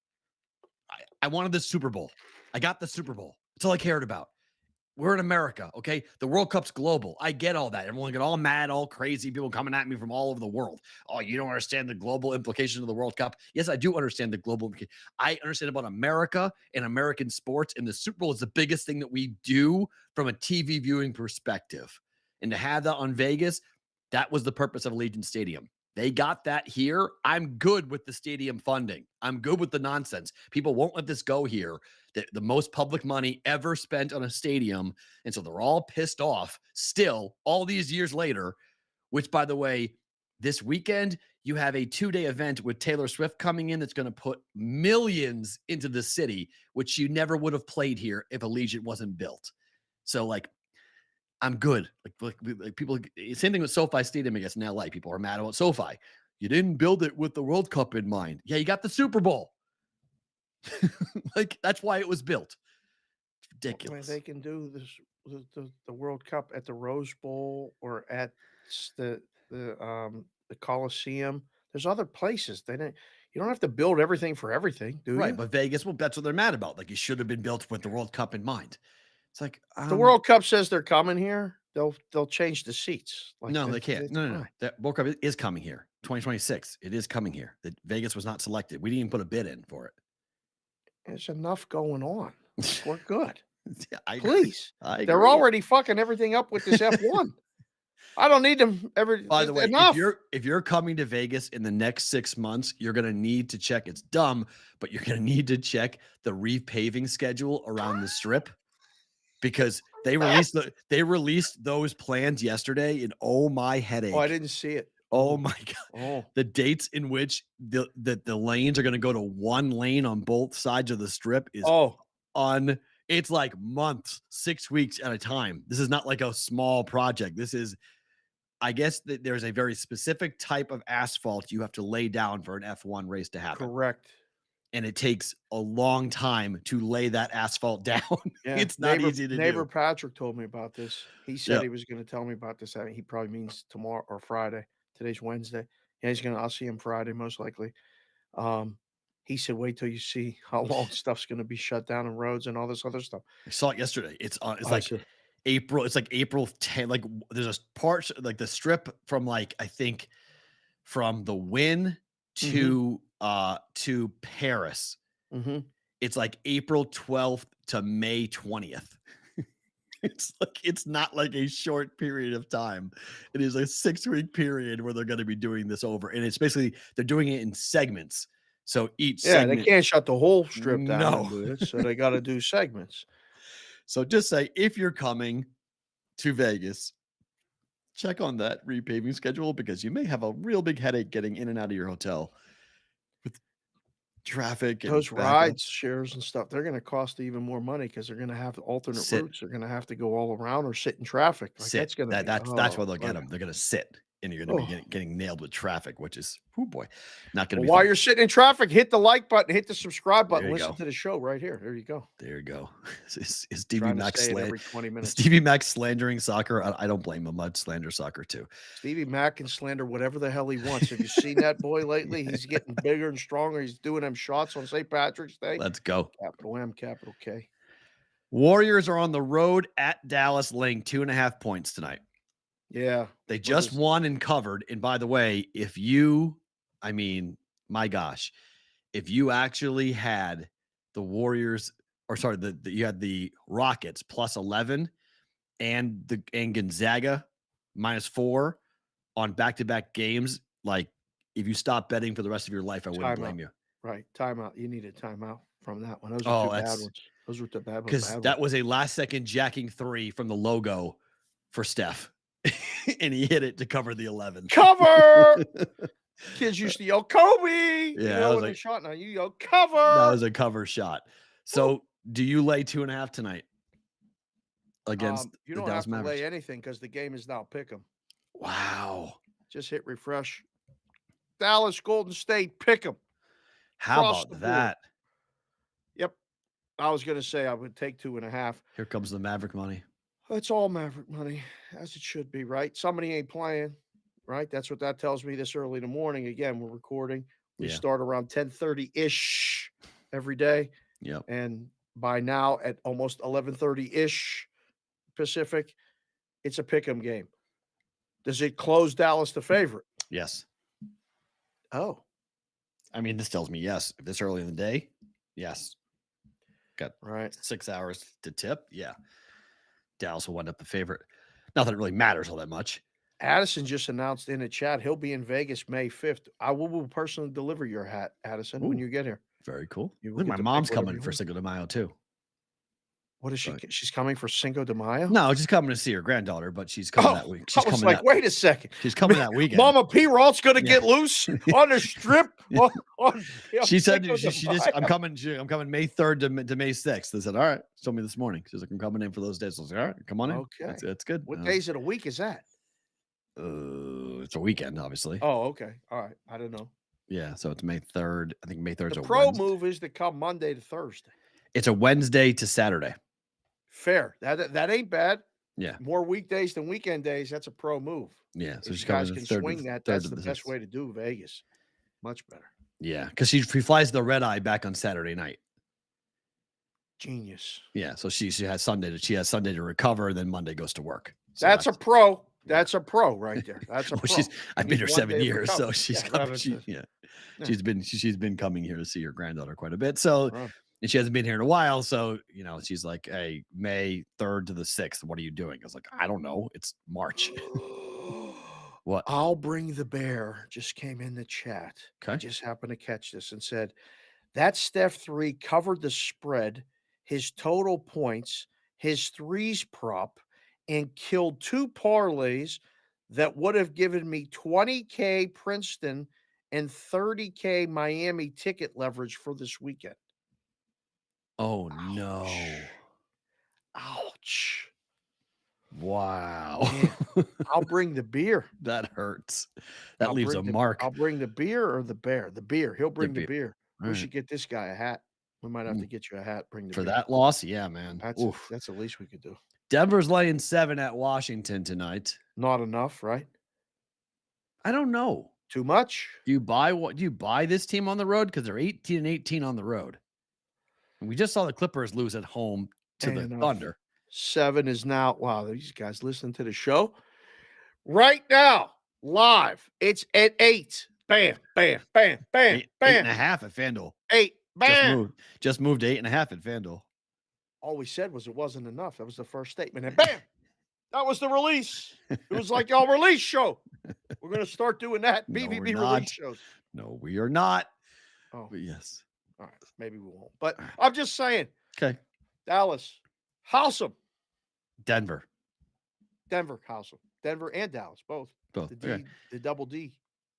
I wanted the Super Bowl. I got the Super Bowl. That's all I cared about. We're in America, okay? The World Cup's global. I get all that. Everyone get all mad, all crazy, people coming at me from all over the world. Oh, you don't understand the global implications of the World Cup. Yes, I do understand the global implications. I understand about America and American sports, and the Super Bowl is the biggest thing that we do from a TV viewing perspective. And to have that on Vegas, that was the purpose of Allegiant Stadium. They got that here. I'm good with the stadium funding. I'm good with the nonsense. People won't let this go here. The most public money ever spent on a stadium. And so they're all pissed off still all these years later, which, by the way, this weekend, you have a 2-day event with Taylor Swift coming in that's going to put millions into the city, which you never would have played here if Allegiant wasn't built. So, like, I'm good. Like people, same thing with SoFi Stadium, I guess, in LA. People are mad about SoFi. You didn't build it with the World Cup in mind. Yeah, you got the Super Bowl. Like, that's why it was built. It's ridiculous. I mean, they can do this, the World Cup at the Rose Bowl or at the the Coliseum. There's other places. You don't have to build everything for everything, do you? Right, but Vegas, well, that's what they're mad about. Like, you should have been built with the World Cup in mind. It's like, The World Cup says they're coming here. They'll change the seats. Like no, they can't. No. fine. That World Cup is coming here. 2026. It is coming here. That Vegas was not selected. We didn't even put a bid in for it. There's enough going on. We're good. Yeah, I agree. Please. I They're agree. already fucking everything up with this F1. I don't need them every. By the way, enough. if you're coming to Vegas in the next 6 months, you're gonna need to check. It's dumb, but you're gonna need to check the repaving schedule around the strip, because they released those plans yesterday, and oh my headache. Oh, I didn't see it. Oh my god. Oh, The dates in which the lanes are gonna go to one lane on both sides of the strip is it's like months, 6 weeks at a time. This is not like a small project. This is, I guess, that there's a very specific type of asphalt you have to lay down for an F1 race to happen. correct. And it takes a long time to lay that asphalt down. Yeah, It's not easy to Neighbor do. Patrick told me about this. He said Yep. he was going to tell me about this. I mean, he probably means tomorrow or Friday. Today's Wednesday. Yeah, I'll see him Friday most likely. He said, wait till you see how long stuff's going to be shut down in roads and all this other stuff. I saw it yesterday. It's I said, April. It's like April 10. Like, there's a part, like the strip from, like, I think from the Wynn to Paris. mhm. It's like April 12th to May 20th. It's not like a short period of time. It is a 6-week period where they're going to be doing this over. And it's basically, they're doing it in segments. So each Yeah, segment, they can't shut the whole strip down No. and do it, so they got to do segments. So just say, if you're coming to Vegas, check on that repaving schedule, because you may have a real big headache getting in and out of your hotel with traffic and Those backup. ride shares and stuff, they're going to cost even more money because they're going to have alternate Sit. routes. They're going to have to go all around or sit in traffic. Like, Sit. that's going to That's why they'll get them. They're going to sit, and you're going to be getting nailed with traffic, which is, oh boy, not going to be While fun. you're sitting in traffic, hit the like button, hit the subscribe button, There you listen go. to the show right here. There you go. There you go. Is Stevie Trying to Mac say it every 20 minutes. Stevie Mac slandering soccer? I don't blame him. I'd slander soccer too. Stevie Mac can slander whatever the hell he wants. Have you seen that boy lately? He's getting bigger and stronger. He's doing them shots on St. Patrick's Day. Let's go. Capital M, capital K. Warriors are on the road at Dallas, laying 2.5 points tonight. Yeah. They just won and covered. And by the way, my gosh, if you actually had the Warriors, or sorry, you had the Rockets plus 11 and Gonzaga -4 on back-to-back games, like, if you stop betting for the rest of your life, I wouldn't blame you. Right. Timeout. You need a timeout from that one. Those Oh, are two bad that's- ones. Those were the bad ones. Because that was a last-second jacking 3 from the logo for Steph. And he hit it to cover the 11. Cover! Kids used to yell, Kobe! Yeah, I was when they like- shot now, you yell, cover! That was a cover shot. So, do you lay 2.5 tonight against you the don't Dallas have to Mavericks? lay anything because the game is now pick 'em. Wow. Just hit refresh. Dallas, Golden State, pick 'em. How Across the about board. that? Yep. I was going to say I would take 2.5. Here comes the Maverick money. That's all Maverick money, as it should be, right? Somebody ain't playing, right? That's what that tells me this early in the morning. Again, we're recording. We Yeah. start around 10:30-ish every day. Yep. And by now at almost 11:30-ish Pacific, it's a pick'em game. Does it close Dallas the favorite? Yes. Oh. I mean, this tells me yes. If this early in the day, yes. Got 6 hours to tip. Yeah. Dallas will wind up the favorite. Not that it really matters all that much. Addison just announced in the chat he'll be in Vegas May 5th. I will personally deliver your hat, Addison, when you get here. Very cool. You I will think get my to mom's pick whatever coming you for want. Cinco de Mayo too. What is she? She's coming for Cinco de Mayo? No, she's coming to see her granddaughter, but she's coming that week. She's I was coming like, wait a second. She's coming that weekend. Mama Perrault's going to get loose on the strip. on she said Cinco she de just Mayo. I'm coming May 3rd to May 6th. I said, all right. She told me this morning. She's like, I'm coming in for those days. I was like, all right, come on in. Okay. That's good. What days of the week is that? It's a weekend, obviously. Oh, okay. All right. I don't know. Yeah, so it's May 3rd. I think May 3rd is The a pro Wednesday. move is to come Monday to Thursday. It's a Wednesday to Saturday. Fair. That ain't bad. Yeah. More weekdays than weekend days. That's a pro move. Yeah. So if you guys can swing that, that's the best way to do Vegas. Much better. Yeah, because she flies the red eye back on Saturday night. Genius. Yeah, so she has Sunday to recover, then Monday goes to work. So that's a pro. That's a pro right there. That's a pro. I've been here 7 years, so she's been coming here to see her granddaughter quite a bit. So and she hasn't been here in a while. So, she's like, hey, May 3rd to the 6th, what are you doing? I was like, I don't know. It's March. What? I'll bring the bear just came in the chat. Okay. I just happened to catch this and said that Steph 3 covered the spread, his total points, his threes prop, and killed 2 parlays that would have given me $20K Princeton and $30K Miami ticket leverage for this weekend. Oh, no. Ouch. Wow. I'll bring the beer. That hurts. That leaves a mark. I'll bring the beer or the bear. The beer. He'll bring the beer. We Right. should get this guy a hat. We might have to get you a hat. Bring the for beer. that loss. Yeah, man. That's the least we could do. Denver's laying 7 at Washington tonight. Not enough, right? I don't know. Too much? Do you buy this team on the road? Because they're 18-18 on the road. And we just saw the Clippers lose at home to the Thunder. 7 is now. Wow, these guys listen to the show right now, live. It's at 8. Bam, bam, bam, bam, bam. 8.5 at FanDuel. 8. Bam. Just moved to 8.5 at FanDuel. All we said was it wasn't enough. That was the first statement. And bam, that was the release. It was like y'all release show. We're going to start doing that. BBB release shows. No, we are not. Oh, but yes. All right. Maybe we won't. But I'm just saying. Okay. Dallas, house them. Denver, house them. Denver and Dallas, both. The double D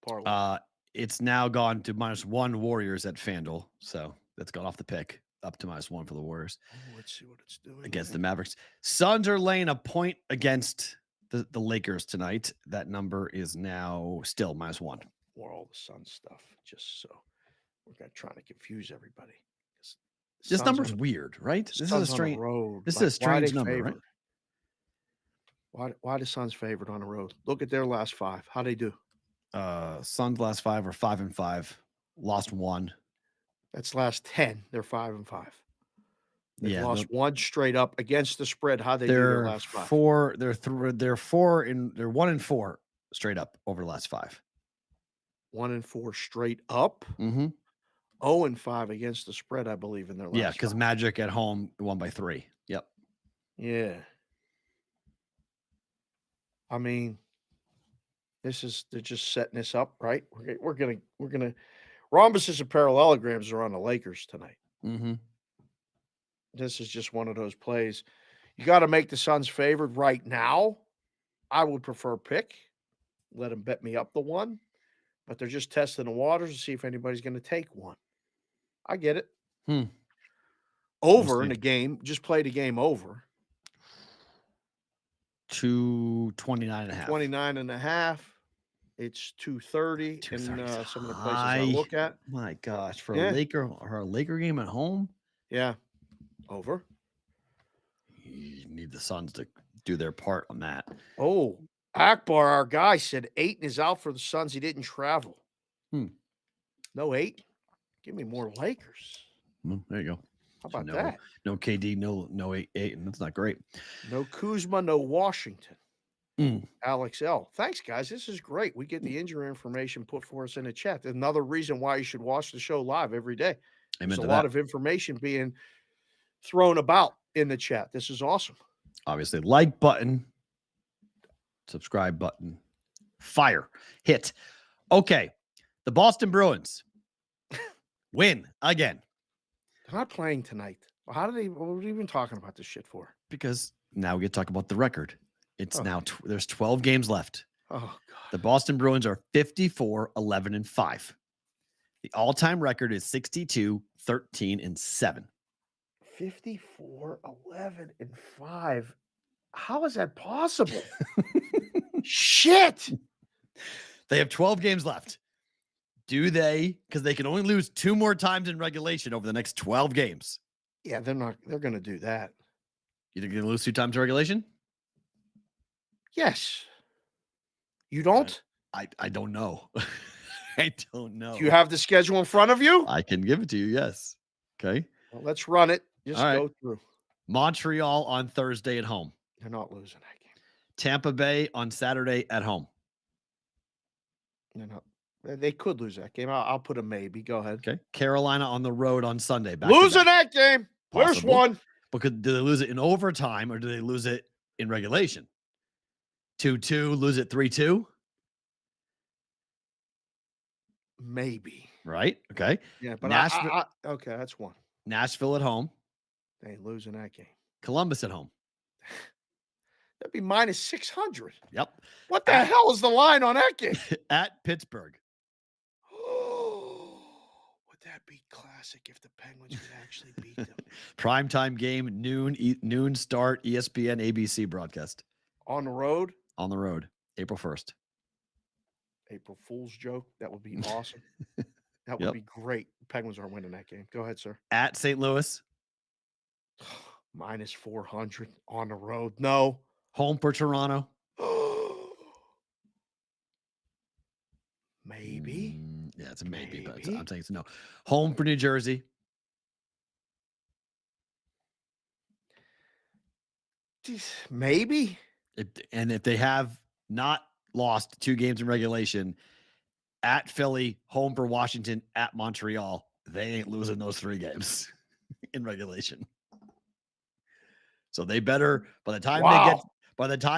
parlay. It's now gone to -1 Warriors at FanDuel. So that's gone off the pick up to -1 for the Warriors. Oh, let's see what it's doing against the Mavericks. Suns are laying a point against the Lakers tonight. That number is now still -1. Or all the Suns stuff, just so we're not trying to confuse everybody. This number's weird, right? This is a strange road. This is a strange number, right? Why the Suns favored on the road? Look at their last 5. How they do? Suns last 5 are 5-5. Lost 1. That's last 10. They're 5-5. They've lost 1 straight up against the spread. How they do their last 5? 4. They're 1-4 straight up over the last 5. 1-4 straight up. Mm-hmm. 0-5 against the spread, I believe, in their last. Yeah, because Magic at home won by 3. Yep. Yeah. I mean, they're just setting this up, right? We're gonna rhombuses and parallelograms are on the Lakers tonight. Mm-hmm. This is just one of those plays. You got to make the Suns favored right now. I would prefer pick. Let them bet me up the 1, but they're just testing the waters to see if anybody's going to take 1. I get it. Over in the game. Just play the game over. 229.5. 29.5. It's 230 in some of the places I look at. My gosh, for a Laker game at home? Yeah. Over. You need the Suns to do their part on that. Oh, Akbar, our guy, said 8 is out for the Suns. He didn't travel. No 8. Give me more Lakers. Well, there you go. How about no, that? No KD, no eight, and that's not great. No Kuzma, no Washington. Mm. Alex L. Thanks, guys. This is great. We get the injury information put for us in the chat. Another reason why you should watch the show live every day. There's a lot of information being thrown about in the chat. This is awesome. Obviously, like button, subscribe button, fire, hit. Okay, the Boston Bruins win again. They're not playing tonight. How did they? What are we even talking about this shit for? Because now we get to talk about the record. It's now there's 12 games left. Oh, God. The Boston Bruins are 54-11-5. The all-time record is 62-13-7. 54-11-5. How is that possible? Shit. They have 12 games left. Do they? Because they can only lose 2 more times in regulation over the next 12 games. Yeah, they're going to do that. You think they're going to lose 2 times in regulation? Yes. You don't? I don't know. I don't know. Do you have the schedule in front of you? I can give it to you, yes. Okay. Well, let's run it. Just go through. Montreal on Thursday at home. They're not losing that game. Tampa Bay on Saturday at home. They're not. They could lose that game. I'll put a maybe. Go ahead. Okay. Carolina on the road on Sunday. Losing that game. Where's Possible. one? Because do they lose it in overtime or do they lose it in regulation? 2-2, lose it 3-2? Maybe. Right? Okay. Yeah, but Nashville, okay, that's one. Nashville at home. They ain't losing that game. Columbus at home. That'd be minus 600. Yep. What the hell is the line on that game? At Pittsburgh. Would that be classic if the Penguins could actually beat them? Primetime game, noon start, ESPN, ABC broadcast. On the road? On the road, April 1st. April Fool's joke. That would be awesome. That would be great. Penguins aren't winning that game. Go ahead, sir. At St. Louis. Minus 400 on the road. No. Home for Toronto. Maybe. Yeah, it's a maybe, but I'm saying it's a no. Home for New Jersey. Maybe. And if they have not lost 2 games in regulation, at Philly, home for Washington, at Montreal, they ain't losing those 3 games in regulation. So they better, by the time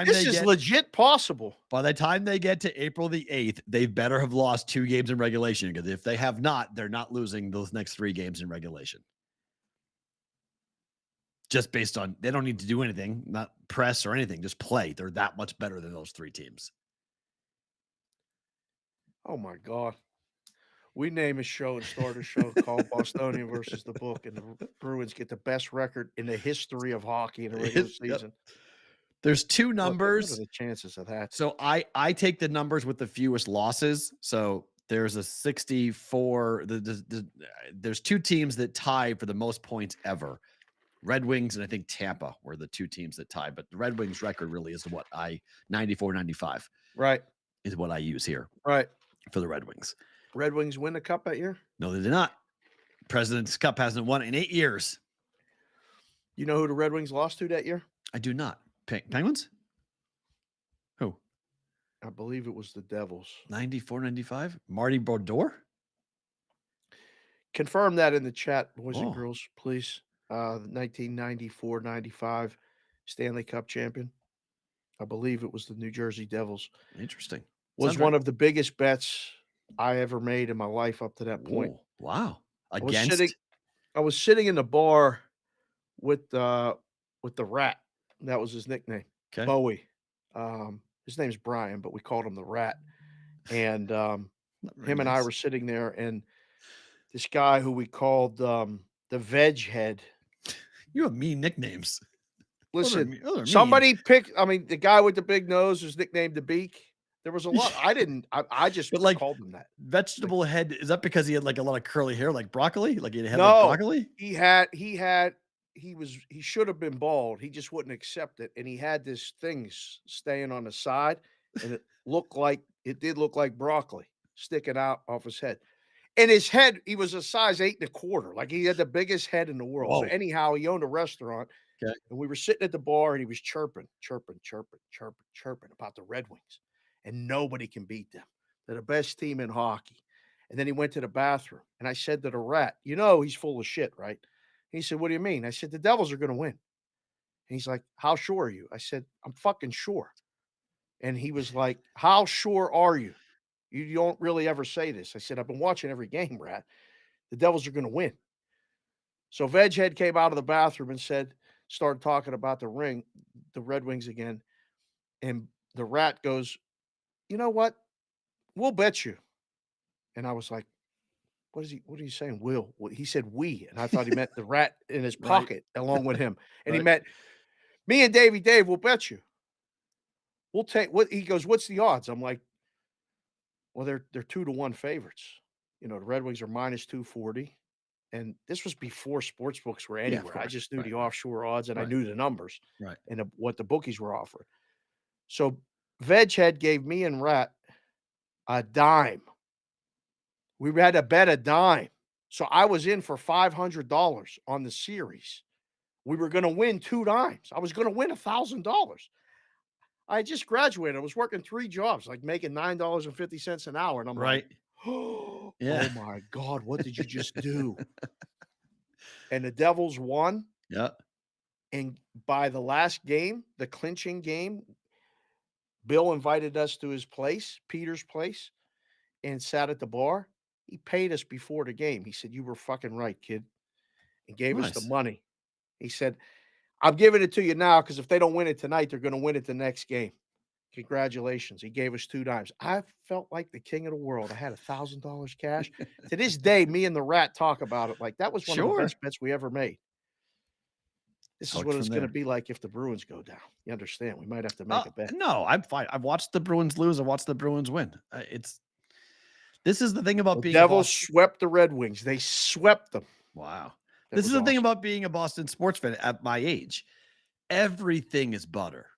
this is legit possible. By the time they get to April the 8th, they better have lost 2 games in regulation, because if they have not, they're not losing those next 3 games in regulation. Just based on, they don't need to do anything, not press or anything, just play. They're that much better than those 3 teams. Oh my God. We name a show and start a show called Bostonian versus the Book, and the Bruins get the best record in the history of hockey in the regular season. There's 2 numbers. What are the chances of that? So I take the numbers with the fewest losses. So there's a 64. There's 2 teams that tie for the most points ever. Red Wings and I think Tampa were the 2 teams that tie. But the Red Wings record really is 94-95. Right. Is what I use here. Right. For the Red Wings. Red Wings win the cup that year? No, they did not. President's Cup hasn't won in 8 years. You know who the Red Wings lost to that year? I do not. Penguins? Who? I believe it was the Devils. 94-95? Marty Brodeur? Confirm that in the chat, boys and girls, please. 1994-95 Stanley Cup champion. I believe it was the New Jersey Devils. Interesting. Was one of the biggest bets I ever made in my life up to that point. Ooh, wow. I was sitting in the bar with the Rat. That was his nickname. Okay. Bowie. His name's Brian, but we called him the Rat. And him and I were sitting there, and this guy who we called the Veg Head. You have mean nicknames. Listen, somebody picked. I mean, the guy with the big nose was nicknamed the Beak. There was a lot. I just called him that. Vegetable head. Is that because he had like a lot of curly hair, like broccoli? Like he had like broccoli? He should have been bald. He just wouldn't accept it. And he had this thing staying on the side, and it did look like broccoli sticking out off his head. And his head, he was a size 8 1/4. Like, he had the biggest head in the world. So Whoa. anyhow, he owned a restaurant. Okay. And we were sitting at the bar, and he was chirping about the Red Wings. And nobody can beat them. They're the best team in hockey. And then he went to the bathroom. And I said to the rat, he's full of shit, right? He said, "What do you mean?" I said, "The Devils are going to win." And he's like, "How sure are you?" I said, "I'm fucking sure." And he was like, "How sure are you? You don't really ever say this." I said, "I've been watching every game, rat. The Devils are going to win." So Veghead came out of the bathroom and started talking about the Red Wings again. And the rat goes, "You know what? We'll bet you." And I was like, what are you saying? Will? Well, he said we. And I thought he meant the rat in his Right. pocket along with him. And he Right. meant me and Dave will bet you. We'll take what he goes, "What's the odds?" I'm like, "Well, they're 2-1 favorites. The Red Wings are -240." And this was before sports books were Yeah, of anywhere. I course. just knew Right, the right, offshore odds, and I right, knew the numbers right. and what the bookies were offering. So Veghead gave me and Rat a dime. We had to bet a dime. So I was in for $500 on the series. We were going to win 2 dimes. I was going to win $1,000. I had just graduated. I was working 3 jobs, like making $9.50 an hour. And I'm Right. like, oh Yeah. my God, what did you just do? And the Devils won. Yeah. And by the last game, the clinching game, Bill invited us to his place, Peter's place, and sat at the bar. He paid us before the game. He said, "You were fucking right, kid," and gave us the Nice. money. He said, "I'm giving it to you now because if they don't win it tonight, they're going to win it the next game. Congratulations." He gave us 2 dimes. I felt like the king of the world. I had $1,000 cash. To this day, me and the rat talk about it like that was one of the Sure. best bets we ever made. This is Out what from it's going to there. be like if the Bruins go down. You understand? We might have to make a bet. No, I'm fine. I've watched the Bruins lose. I watched the Bruins win. This is the thing about The being a Devils Boston. swept the Red Wings. They swept them. Wow. That This is was the thing awesome. about being a Boston sports fan at my age. Everything is butter.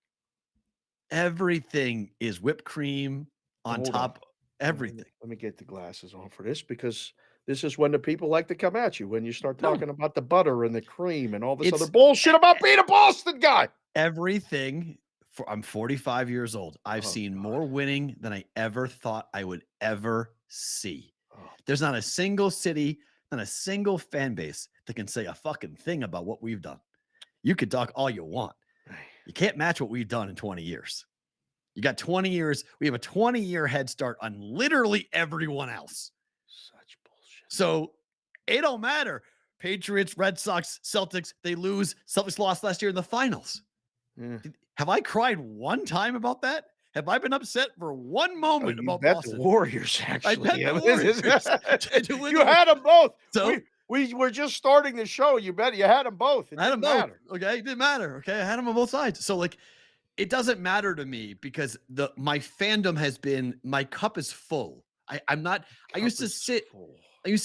Everything is whipped cream on Hold top. on. Everything. Let me get the glasses on for this because this is when the people like to come at you when you start No, talking about the butter and the cream and all this other it's bullshit about being a Boston guy. everything. I'm 45 years old. I've Oh, seen God. more winning than I ever thought I would ever see. Oh, There's not a single city, not a single fan base that can say a fucking thing about what we've done. You could talk all you want. You can't match what we've done in 20 years. You got 20 years. We have a 20-year head start on literally everyone else. such bullshit. So it don't matter. Patriots, Red Sox, Celtics, they lose. Celtics lost last year in the finals. Yeah. Have I cried one time about that? Have I been upset for one Oh, moment you about bet Boston? the Warriors, actually. bet the Warriors to win You the- had them both. So We were just starting the show. You bet you had them both. It I had them didn't both. matter. Okay, it didn't matter. Okay, I had them on both sides. So it doesn't matter to me because my fandom has been, my cup is full. I'm not. I used to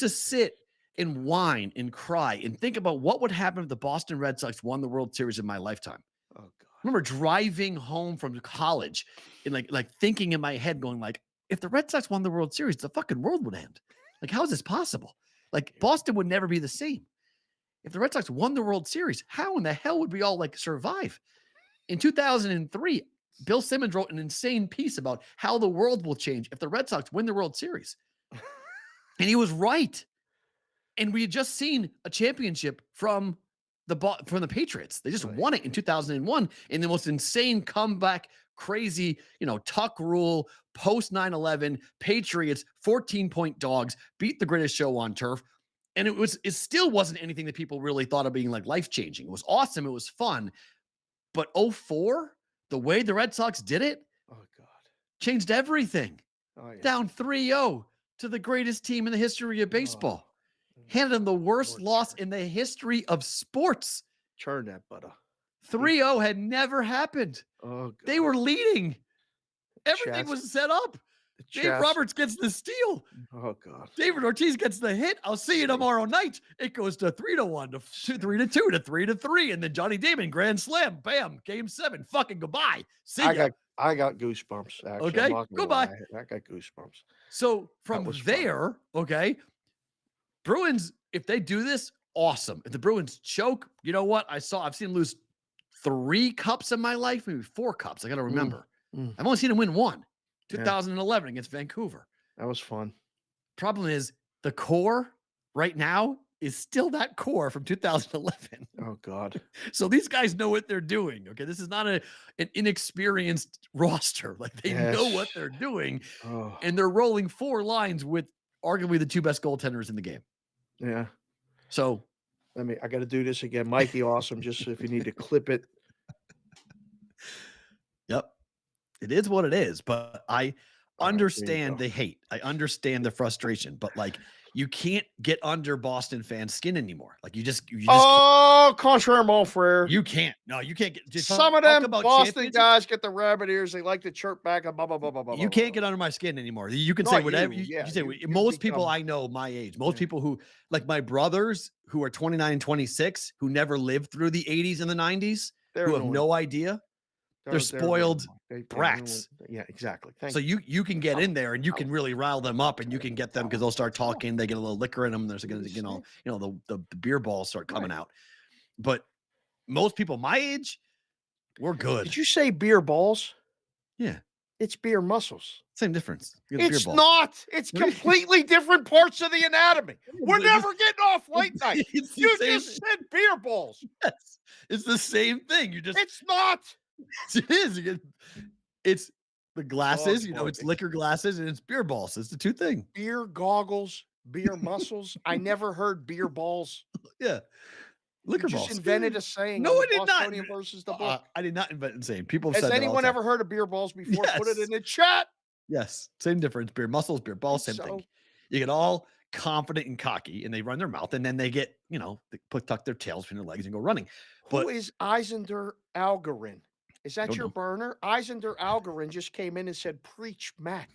sit and whine and cry and think about what would happen if the Boston Red Sox won the World Series in my lifetime. Oh, God. I remember driving home from college and like thinking in my head, going like, if the Red Sox won the World Series, the fucking world would end. Like, how is this possible? Like, Boston would never be the same. If the Red Sox won the World Series, how in the hell would we all survive? In 2003, Bill Simmons wrote an insane piece about how the world will change if the Red Sox win the World Series. And he was right. And we had just seen a championship from the Patriots. They just won it in 2001 in the most insane comeback, crazy, tuck rule, post 9/11, Patriots, 14-point dogs, beat the greatest show on turf. And it still wasn't anything that people really thought of being life-changing. It was awesome. It was fun. But 04, the way the Red Sox did it, Oh, God. changed everything. Oh, yeah. Down 3-0 to the greatest team in the history of baseball. Handed them the worst loss in the history of sports. Churn that butter. 3-0 had never happened. Oh, God. They were leading. Everything Chats- was set up. Dave Chats- Roberts gets the steal. Oh, God. David Ortiz gets the hit. I'll see you tomorrow night. It goes to 3-1, to 3-2, to 3-3. And then Johnny Damon, grand slam. Bam. Game 7. Fucking goodbye. See ya. I got goosebumps, actually. Okay, I'm not gonna goodbye. lie. I got goosebumps. So from was fun. there, okay, Bruins, if they do this, awesome. If the Bruins choke, you know what? I've seen them lose 3 cups in my life, maybe 4 cups. I got to remember. I've only seen them win 1, 2011 against Vancouver. That was fun. Problem is the core right now is still that core from 2011. Oh God. So these guys know what they're doing. Okay. This is not an inexperienced roster. Like they know what they're doing. Oh. And they're rolling 4 lines with arguably the 2 best goaltenders in the game. Yeah. So I got to do this again. Mikey Awesome, just if you need to clip it. Yep. It is what it is, but I understand the hate. I understand the frustration, but like you can't get under Boston fans' skin anymore. Like you just contraire mon frere. You can't. No, you can't get just some of them Boston guys get the rabbit ears. They like to chirp back and blah blah blah blah blah. You can't get under my skin anymore. You can say whatever you say. Most people I know my age, most people who like my brothers who are 29 and 26 who never lived through the 80s and the 90s, who have no idea. They're spoiled brats. Yeah, exactly. So you can get in there and you can really rile them up and you can get them because they'll start talking. They get a little liquor in them. There's going to, the beer balls start coming out. But most people my age, we're good. Did you say beer balls? Yeah. It's beer muscles. Same difference. It's not. It's completely different parts of the anatomy. We're never getting off late night. You just said beer balls. Yes. It's the same thing. It's not. It is. It's the glasses, it's liquor glasses and it's beer balls. It's the 2 things. Beer goggles, beer muscles. I never heard beer balls. Yeah. Liquor you balls. Just invented a saying. No, I did Bostonian versus the book. I did not invent a saying. People have Has said anyone ever heard of beer balls before? Yes. Put it in the chat. Yes. Same difference. Beer muscles, beer balls, same thing. You get all confident and cocky and they run their mouth and then they get, they tuck their tails between their legs and go running. Who is Eisinder Algarin? Is that your burner? Eisinder Algarin just came in and said, "Preach, Matt."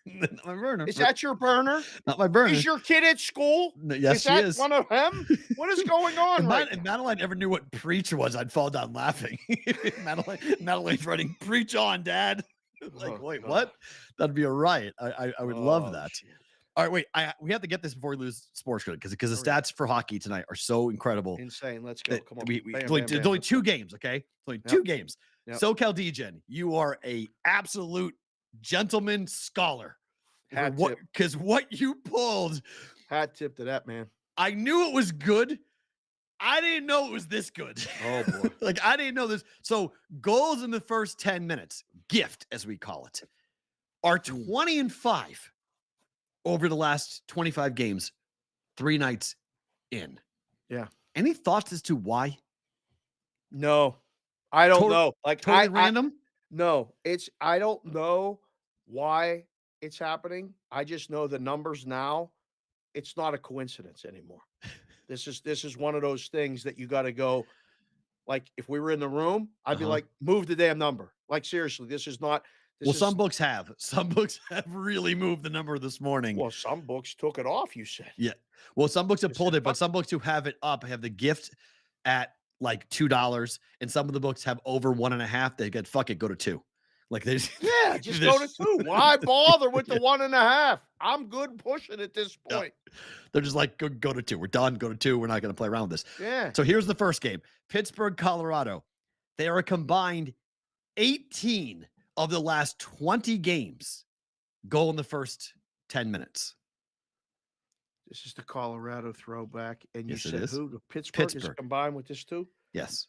Not my burner. Is that your burner? Not my burner. Is your kid at school? Yes, she is. One of them? What is going on? Madeline never knew what preach was. I'd fall down laughing. Madeline's writing, "Preach on, Dad." Like, wait, God. What? That'd be a riot. I would love that. Shit. All right, wait. We have to get this before we lose sports credit because the stats for hockey tonight are so incredible. Insane. Let's go. Come on. There's only 2 games, okay? Only 2 games. Yep. SoCal DGen, you are a absolute gentleman scholar. Because what you pulled. Hat tip to that, man. I knew it was good. I didn't know it was this good. Oh, boy. Like, I didn't know this. So, goals in the first 10 minutes, gift, as we call it, are 20-5 over the last 25 games, 3 nights in. Yeah. Any thoughts as to why? No. I don't know. Like totally random? I don't know why it's happening. I just know the numbers now. It's not a coincidence anymore. This is one of those things that you got to go. Like if we were in the room, I'd be like, move the damn number. Like seriously, this is not. Some books have. Some books have really moved the number this morning. Well, some books took it off. You said. Yeah. Well, some books have pulled it, but some books who have it up have the gift at like $2, and some of the books have over 1.5. They get fuck it, go to 2. Like they just go to 2. Why bother with the 1.5? I'm good pushing at this point. Yeah. They're just like go to 2. We're done. Go to 2. We're not going to play around with this. Yeah. So here's the first game: Pittsburgh, Colorado. They are a combined 18 of the last 20 games. Goal in the first 10 minutes. This is the Colorado throwback. And you yes, said who? The Pittsburgh is combined with this too? Yes.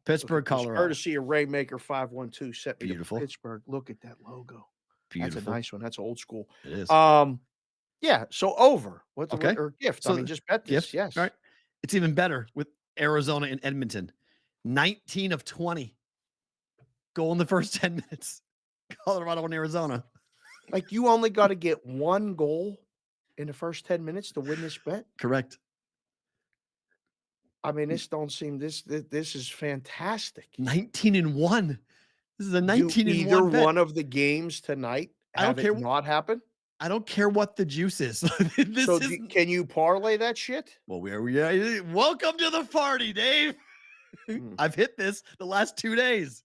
Pittsburgh, Colorado. Courtesy of Raymaker 512 set me Beautiful. To Pittsburgh. Look at that logo. Beautiful. That's a nice one. That's old school. It is. Yeah. So over. Or gift. So I mean, just bet this. Gift? Yes. All right. It's even better with Arizona and Edmonton. 19 of 20. Goal in the first 10 minutes. Colorado and Arizona. Like you only got to get 1 goal in the first 10 minutes to win this bet? Correct. I mean, this is fantastic. 19-1. This is a 19-1. Either one of the games tonight not happen? I don't care what the juice is. Can you parlay that shit? Well, welcome to the party, Dave. I've hit this the last 2 days.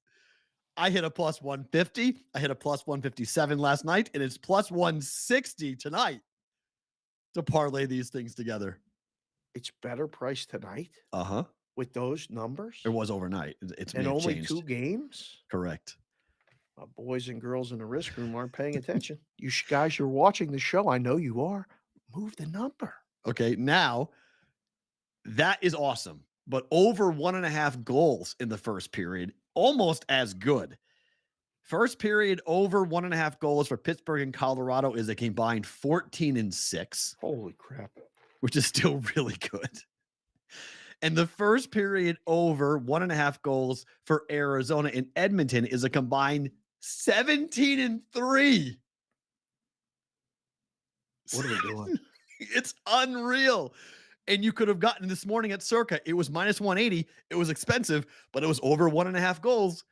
I hit a plus 150. I hit a plus 157 last night, and it's plus 160 tonight. to parlay these things together. It's better price tonight Uh-huh. with those numbers It was overnight. It's may and have only changed. 2 games. Correct. Boys and girls in the risk room aren't paying attention. Guys, you're watching the show. I know you are. Move the number. Okay, now that is awesome. But over 1.5 goals in the first period, almost as good. First period over 1.5 goals for Pittsburgh and Colorado is a combined 14-6, Holy crap. which is still really good. And the first period over 1.5 goals for Arizona and Edmonton is a combined 17-3. What are we doing? It's unreal. And you could have gotten this morning at Circa. It was minus 180. It was expensive, but it was over 1.5 goals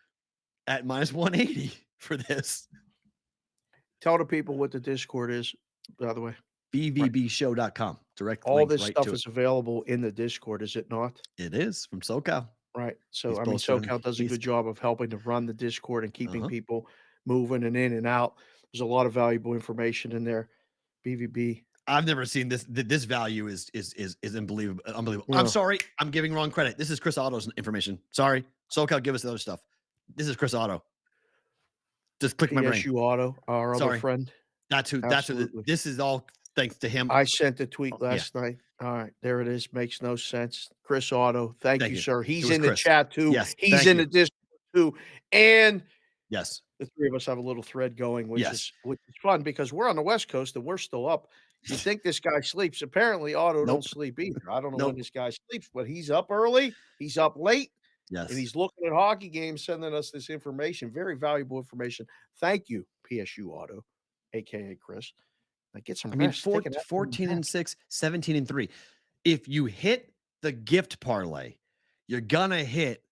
at minus 180 for this. Tell the people what the Discord is, by the way. BVBshow.com. Direct All link this right stuff to is available in the Discord, is it not? it. It is from SoCal. Right. So, He's I mean, posted on SoCal does a East. good job of helping to run the Discord and keeping Uh-huh. people moving and in and out. There's a lot of valuable information in there. BVB. I've never seen this. This value is unbelievable. Unbelievable. I'm Yeah. sorry. I'm giving wrong credit. This is Chris Otto's information. Sorry. SoCal, give us the other stuff. This is Chris Otto. Just click my brain. PSU Auto, our Sorry. other friend. That's who. Absolutely. This is all thanks to him. I sent a tweet yeah. last night. All right, there it is. Makes no sense. Chris Otto. Thank you, sir. He's was in the Chris. chat too. Yes, He's thank in you. the Discord too. And Yes. the three of us have a little thread going, which Yes. is fun because we're on the West Coast and we're still up. You think this guy sleeps? Apparently, Otto Nope. don't sleep either. I don't know when Nope. this guy sleeps, but he's up early. He's up late. Yes. And he's looking at hockey games, sending us this information. Very valuable information. Thank you, PSU Auto, aka Chris. Like, get some I mean, rest. Take a nap, 14-6, 17-3. If you hit the gift parlay, you're gonna hit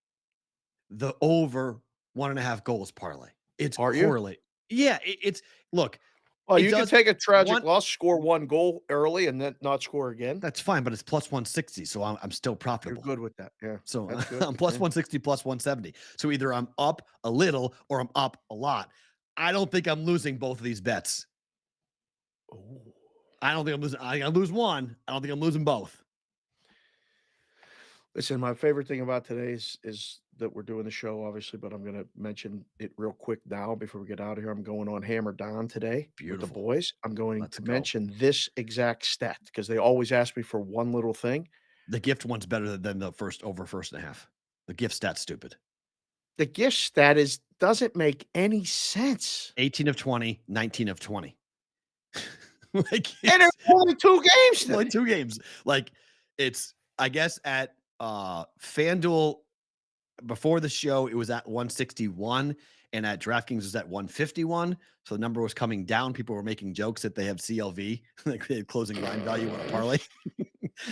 the over 1.5 goals parlay. It's Are you? correlate. Yeah, it's look. Well, it you can does take a tragic one- loss, score 1 goal early, and then not score again. That's fine, but it's plus 160, so I'm still You're profitable. good with that. Yeah. So That's good. I'm plus Yeah. 160, plus 170. So either I'm up a little or I'm up a lot. I don't think I'm losing both of these bets. Oh. I don't think I'm losing. I think I lose one. I don't think I'm losing both. Listen, my favorite thing about today is that we're doing the show, obviously, but I'm going to mention it real quick now before we get out of here. I'm going on Hammer Down today with Beautiful. the boys. I'm going Let's to go. mention this exact stat because they always ask me for one little thing. The gift one's better than the first 1.5. The gift stat's stupid. The gift stat doesn't make any sense. 18 of 20, 19 of 20. Like, And there's only 2 games only today. 2 games. Like, it's, I guess, at FanDuel before the show, it was at 161, and at DraftKings it was at 151. So the number was coming down. People were making jokes that they have CLV, like they had closing line value on a parlay.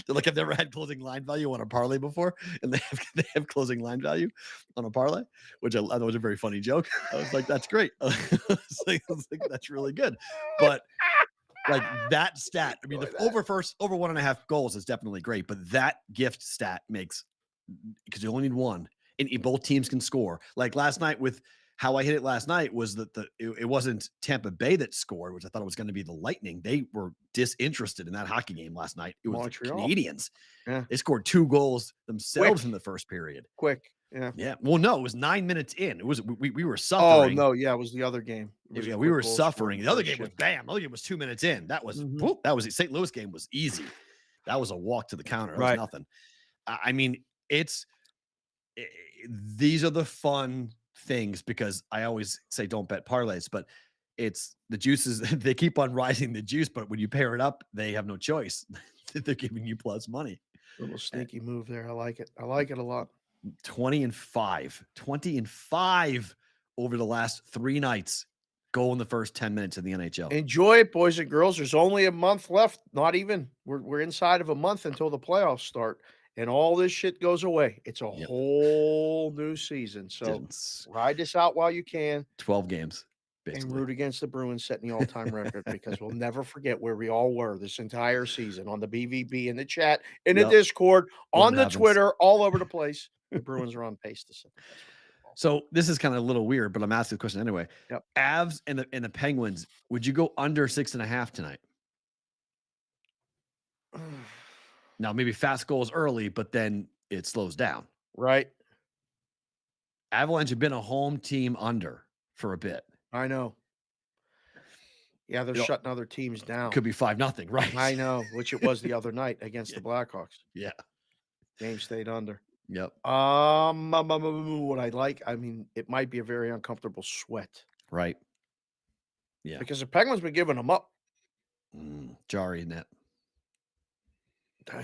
They're like, I've never had closing line value on a parlay before, and they have closing line value on a parlay, which I thought was a very funny joke. I was like, that's great. I was like, that's really good. But like that stat, I mean, the over 1.5 goals is definitely great, but that gift stat makes, because you only need one, and both teams can score. Like last night, with how I hit it last night, was that it wasn't Tampa Bay that scored, which I thought it was going to be the Lightning. They were disinterested in that hockey game last night. It was Montreal. the Canadians. Yeah. They scored 2 goals themselves Quick. in the first period. Quick. Yeah. Yeah. Well, no, it was 9 minutes in. It was we were Oh, suffering. no. Yeah, it was the other game. It was a Yeah, quick we were goal suffering. scoring The other first game was shift. bam. The other game was 2 minutes in. That was Mhm. that was St. Louis game was easy. That was a walk to the counter. That Right. was nothing. I mean, these are the fun things, because I always say don't bet parlays, but it's the juices. They keep on rising the juice, but when you pair it up, they have no choice. They're giving you plus money. Little sneaky move there. I like it. I like it a lot. 20-5 over the last 3 nights. Go in the first 10 minutes of the NHL. Enjoy it, boys and girls. There's only a month left. Not even. We're inside of a month until the playoffs start, and all this shit goes away. It's a Yep. whole new season. So It's ride this out while you can 12 games, and basically. root against the Bruins setting the all-time record, because we'll never forget where we all were this entire season on the BVB, in the chat, in the Yep. Discord, What on the happens. Twitter, all over the place. The Bruins are on pace to set the best record of all time. So this is kind of a little weird, but I'm asking the question anyway. Yep. Avs and the Penguins, would you go under 6.5 tonight? Now, maybe fast goals early, but then it slows down. Right. Avalanche have been a home team under for a bit. I know. Yeah, they're You know, shutting other teams it down. could be 5-0, right? I know, which it was the other night against the Blackhawks. Yeah. Game stayed under. Yep. What I like, I mean, it might be a very uncomfortable sweat Right. Yeah. because the Penguins been giving them up. Jarry net. Yeah.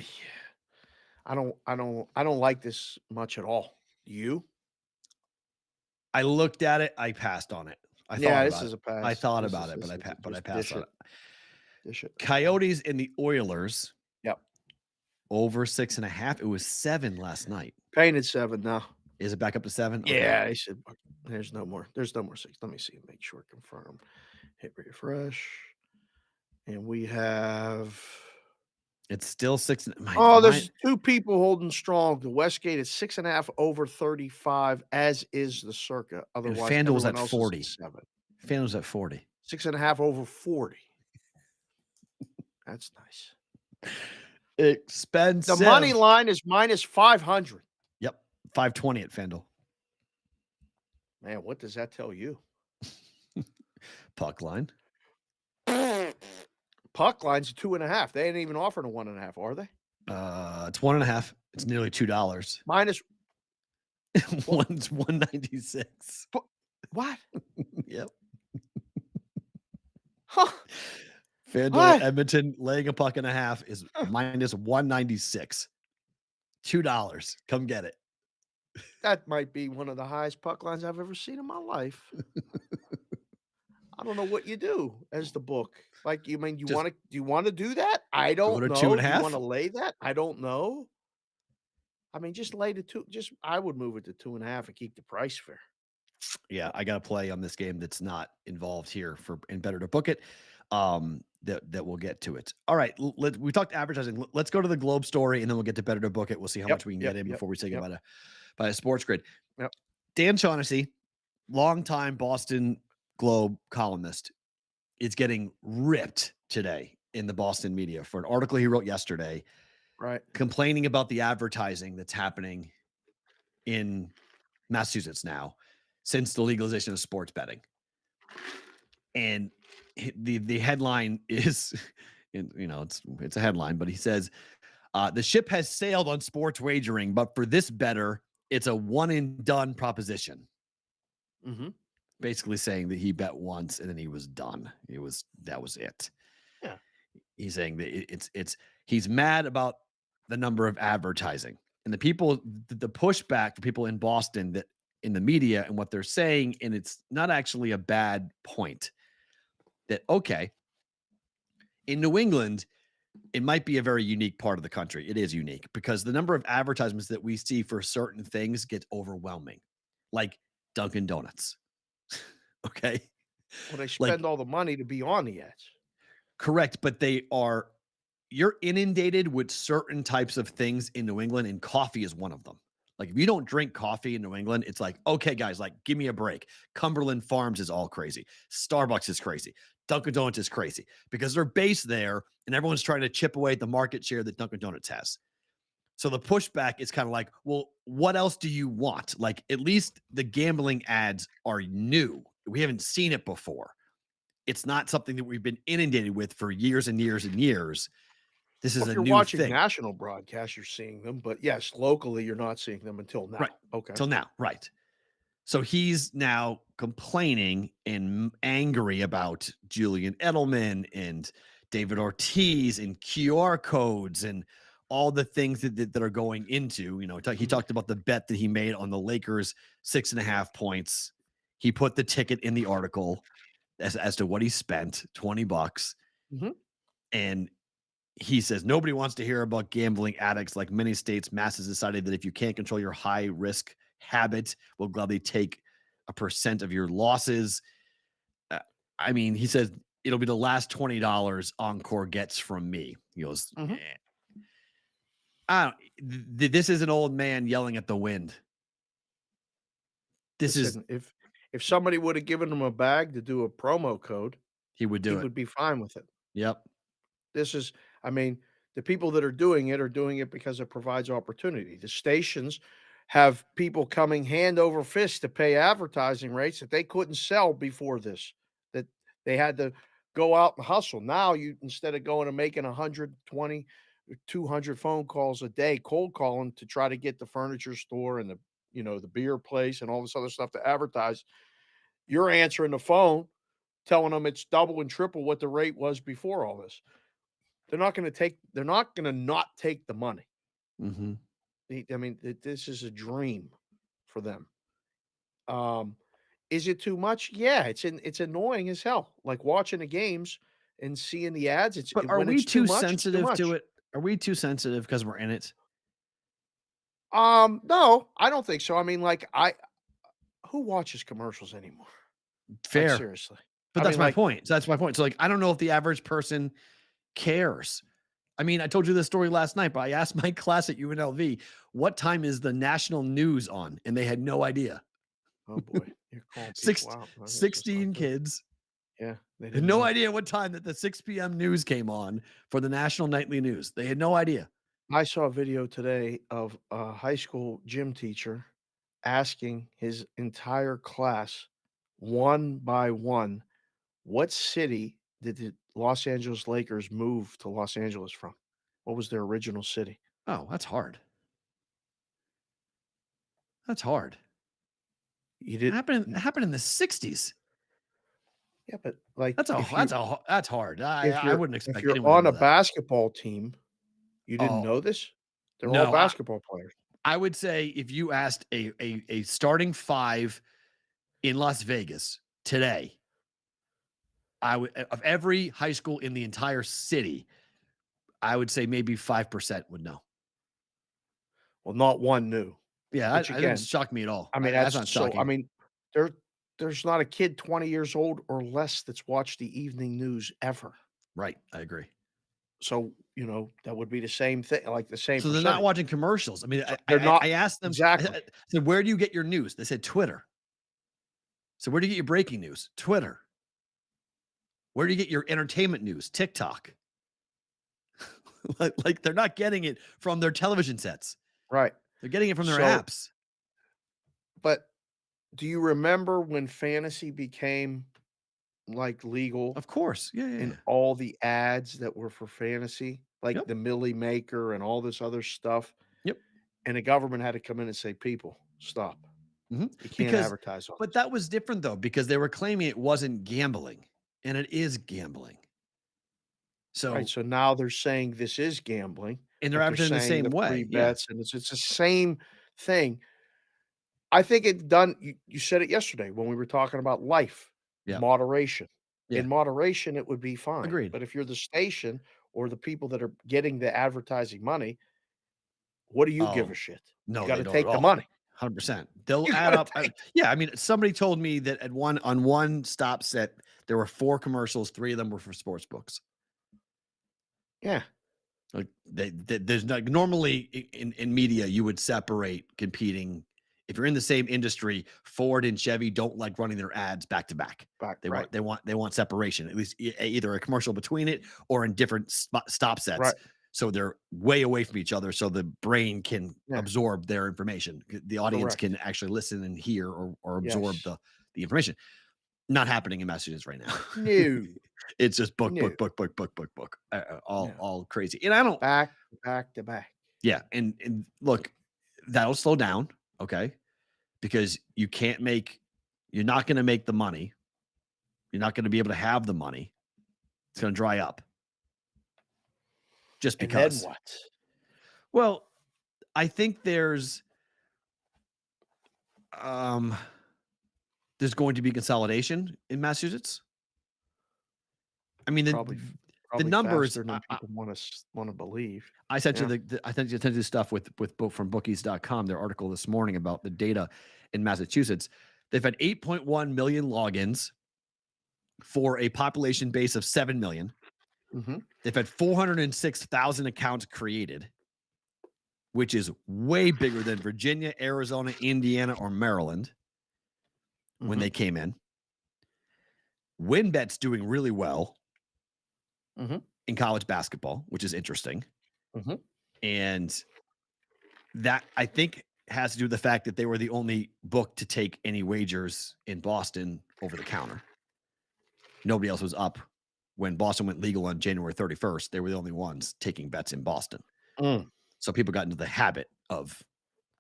I don't like this much at all. You? I looked at it. I passed on it. I Yeah, thought this about is it. a pass. I thought This about is it, but I just passed on it. Dish it. Coyotes and the Oilers Yep. over 6.5. It was 7 last night. Painted 7 now. Is it back up to 7? Yeah, they should. There's no more 6. Let me see. Make sure confirm. Hit refresh. And we have. It's still 6. There's 2 people holding strong. The Westgate is 6.5 over 35, as is the Circa. Otherwise, FanDuel's at everyone else 40. is at 7. FanDuel's at 40. 6.5 over 40. That's nice. Expensive. The money line is minus 500. Yep. 520 at FanDuel. Man, what does that tell you? Puck line. Puck line's 2.5. They ain't even offering a 1.5, are they? It's 1.5. It's nearly $2. Minus One's 196. what? Yep. Huh. FanDuel What? Edmonton laying a puck and a half is minus 196. $2. Come get it. That might be one of the highest puck lines I've ever seen in my life. I don't know what you do as the book. Like, you mean do you want to do that? I don't to know. 2.5? Do you want to lay that? I don't know. I mean, just lay the 2. I would move it to 2.5 and keep the price fair. Yeah, I got to play on this game that's not involved here and better to book it. That we'll get to it. All right, we talked advertising. Let's go to the Globe story, and then we'll get to better to book it. We'll see how much we can get in before we say goodbye to Sports Grid. Yep. Dan Shaughnessy, longtime Boston Globe columnist, is getting ripped today in the Boston media for an article he wrote yesterday, right, complaining about the advertising that's happening in Massachusetts now since the legalization of sports betting. And the headline is, it's a headline, but he says, the ship has sailed on sports wagering, but for this bettor, it's a one and done proposition. Mm-hmm. Basically saying that he bet once and then he was done. That was it. Yeah. He's saying that he's mad about the number of advertising and the pushback for people in Boston that in the media and what they're saying. And it's not actually a bad point that, okay, in New England, it might be a very unique part of the country. It is unique because the number of advertisements that we see for certain things get overwhelming, like Dunkin' Donuts. Okay. Well, they spend all the money to be on the ads. Correct. But you're inundated with certain types of things in New England, and coffee is one of them. Like if you don't drink coffee in New England, it's like, okay, guys, like give me a break. Cumberland Farms is all crazy. Starbucks is crazy. Dunkin' Donuts is crazy because they're based there and everyone's trying to chip away at the market share that Dunkin' Donuts has. So the pushback is kind of like, well, what else do you want? Like at least the gambling ads are new. We haven't seen it before. It's not something that we've been inundated with for years and years and years. This is a new thing. If you're watching national broadcasts, you're seeing them, but yes, locally, you're not seeing them until now. Right. Okay. Till now. Right. So he's now complaining and angry about Julian Edelman and David Ortiz and QR codes and all the things that are going into, he talked about the bet that he made on the Lakers 6.5 points. He put the ticket in the article as to what he spent, $20. Mm-hmm. And he says, nobody wants to hear about gambling addicts. Like many states, Mass has decided that if you can't control your high risk habit, we'll gladly take a % of your losses. He says it'll be the last $20 Encore gets from me. He goes, this is an old man yelling at the wind. If somebody would have given him a bag to do a promo code, he would do it. He would be fine with it. Yep. This is, The people that are doing it because it provides opportunity. The stations have people coming hand over fist to pay advertising rates that they couldn't sell before this, that they had to go out and hustle. Now you, instead of going and making 120 or 200 phone calls a day, cold calling to try to get the furniture store and the beer place and all this other stuff to advertise, you're answering the phone, telling them it's double and triple what the rate was before all this. They're not going to not take the money. Mm-hmm. I mean, this is a dream for them. Is it too much? Yeah, it's annoying as hell. Like watching the games and seeing the ads. But are When we it's too too much, it's too sensitive to much. it? Are we too sensitive because we're in it? No, I don't think so. I mean, like who watches commercials anymore? Like Fair. seriously. But I that's mean, my like, point. So that's my point. So like, I don't know if the average person cares. I mean, I told you this story last night, but I asked my class at UNLV, what time is the national news on? And they had no idea. oh boy, you're calling Six, people out. That's just not 16 good. kids Yeah, they had didn't no know. idea what time that the 6 p.m. news came on for the national nightly news. They had no idea. I saw a video today of a high school gym teacher asking his entire class, one by one, what city did the Los Angeles Lakers move to Los Angeles from? What was their original city? Oh, that's hard. That's hard. You It did happened in the 60s. Yeah, but like That's hard. if I you're wouldn't if expect you're anyone to on know a that. basketball team, you didn't Oh, know this? They're all no, basketball players. I would say if you asked a starting five in Las Vegas today, I would of every high school in the entire city, I would say maybe 5% would know. Well, not one knew, Yeah, which I didn't again, shock me at all. I mean, That's not I shocking. mean, there there's not a kid 20 years old or less that's watched the evening news ever. Right, I agree. So, that would be the same thing, like the same So they're not percentage. watching commercials. I mean, So they're not I asked them, exactly. I said, "Where do you get your news?" They said, "Twitter." So where do you get your breaking news? Twitter. Where do you get your entertainment news? TikTok. Like they're not getting it from their television sets. Right. They're getting it from their So, apps. but do you remember when fantasy became like legal Of course. Yeah, yeah, and yeah. all the ads that were for fantasy, like Yep. the Millie Maker and all this other stuff? Yep. And the government had to come in and say, people, stop. Mhm. You can't Because advertise on but this. that was different though, because they were claiming it wasn't gambling, and it is gambling. Right. So So now they're saying this is gambling, and they're but they're advertising the saying same the free way. Yeah. bets and it's the same thing. I think it done you said it yesterday when we were talking about life, Yeah. moderation. Yeah. In moderation, it would be fine. Agreed. But if you're the station or the people that are getting the advertising money, what do you give a Oh, shit? You no, they gotta don't at take the all. money. 100%. They'll You add gotta up. take Yeah, I mean, somebody told me that on one stop set, there were 4 commercials, 3 of them were for sports books. Yeah. Like there's not normally in media you would separate competing. If you're in the same industry, Ford and Chevy don't like running their ads back to back. Back They right, want separation, at least either a commercial between it or in different stop sets. right. So they're way away from each other, so the brain can Yeah, absorb their information. The audience can correct. actually listen and hear or absorb Yes. the information. Not happening in Massachusetts right now. No, It's just book, no, book, book, book, book, book, book, no. all crazy. And I don't. Back to back. Yeah, and look, that'll slow down, okay? Because you're not gonna make the money. You're not gonna be able to have the money. It's gonna dry up. Just And then because. what? Well, I think um there's going to be consolidation in Massachusetts. I mean, Probably the probably numbers faster than people wanna believe. I sent you Yeah. I sent you the stuff with from bookies.com, their article this morning about the data in Massachusetts. They've had 8.1 million logins for a population base of 7 million. Mhm, They've had 406,000 accounts created, which is way bigger than Virginia, Arizona, Indiana, or Maryland when mhm, they came in. WinBet's doing really well mhm. in college basketball, which is interesting. Mhm. And that, I think, has to do with the fact that they were the only book to take any wagers in Boston over the counter. Nobody else was up when Boston went legal on January 31st. They were the only ones taking bets in Boston. Mm. So people got into the habit of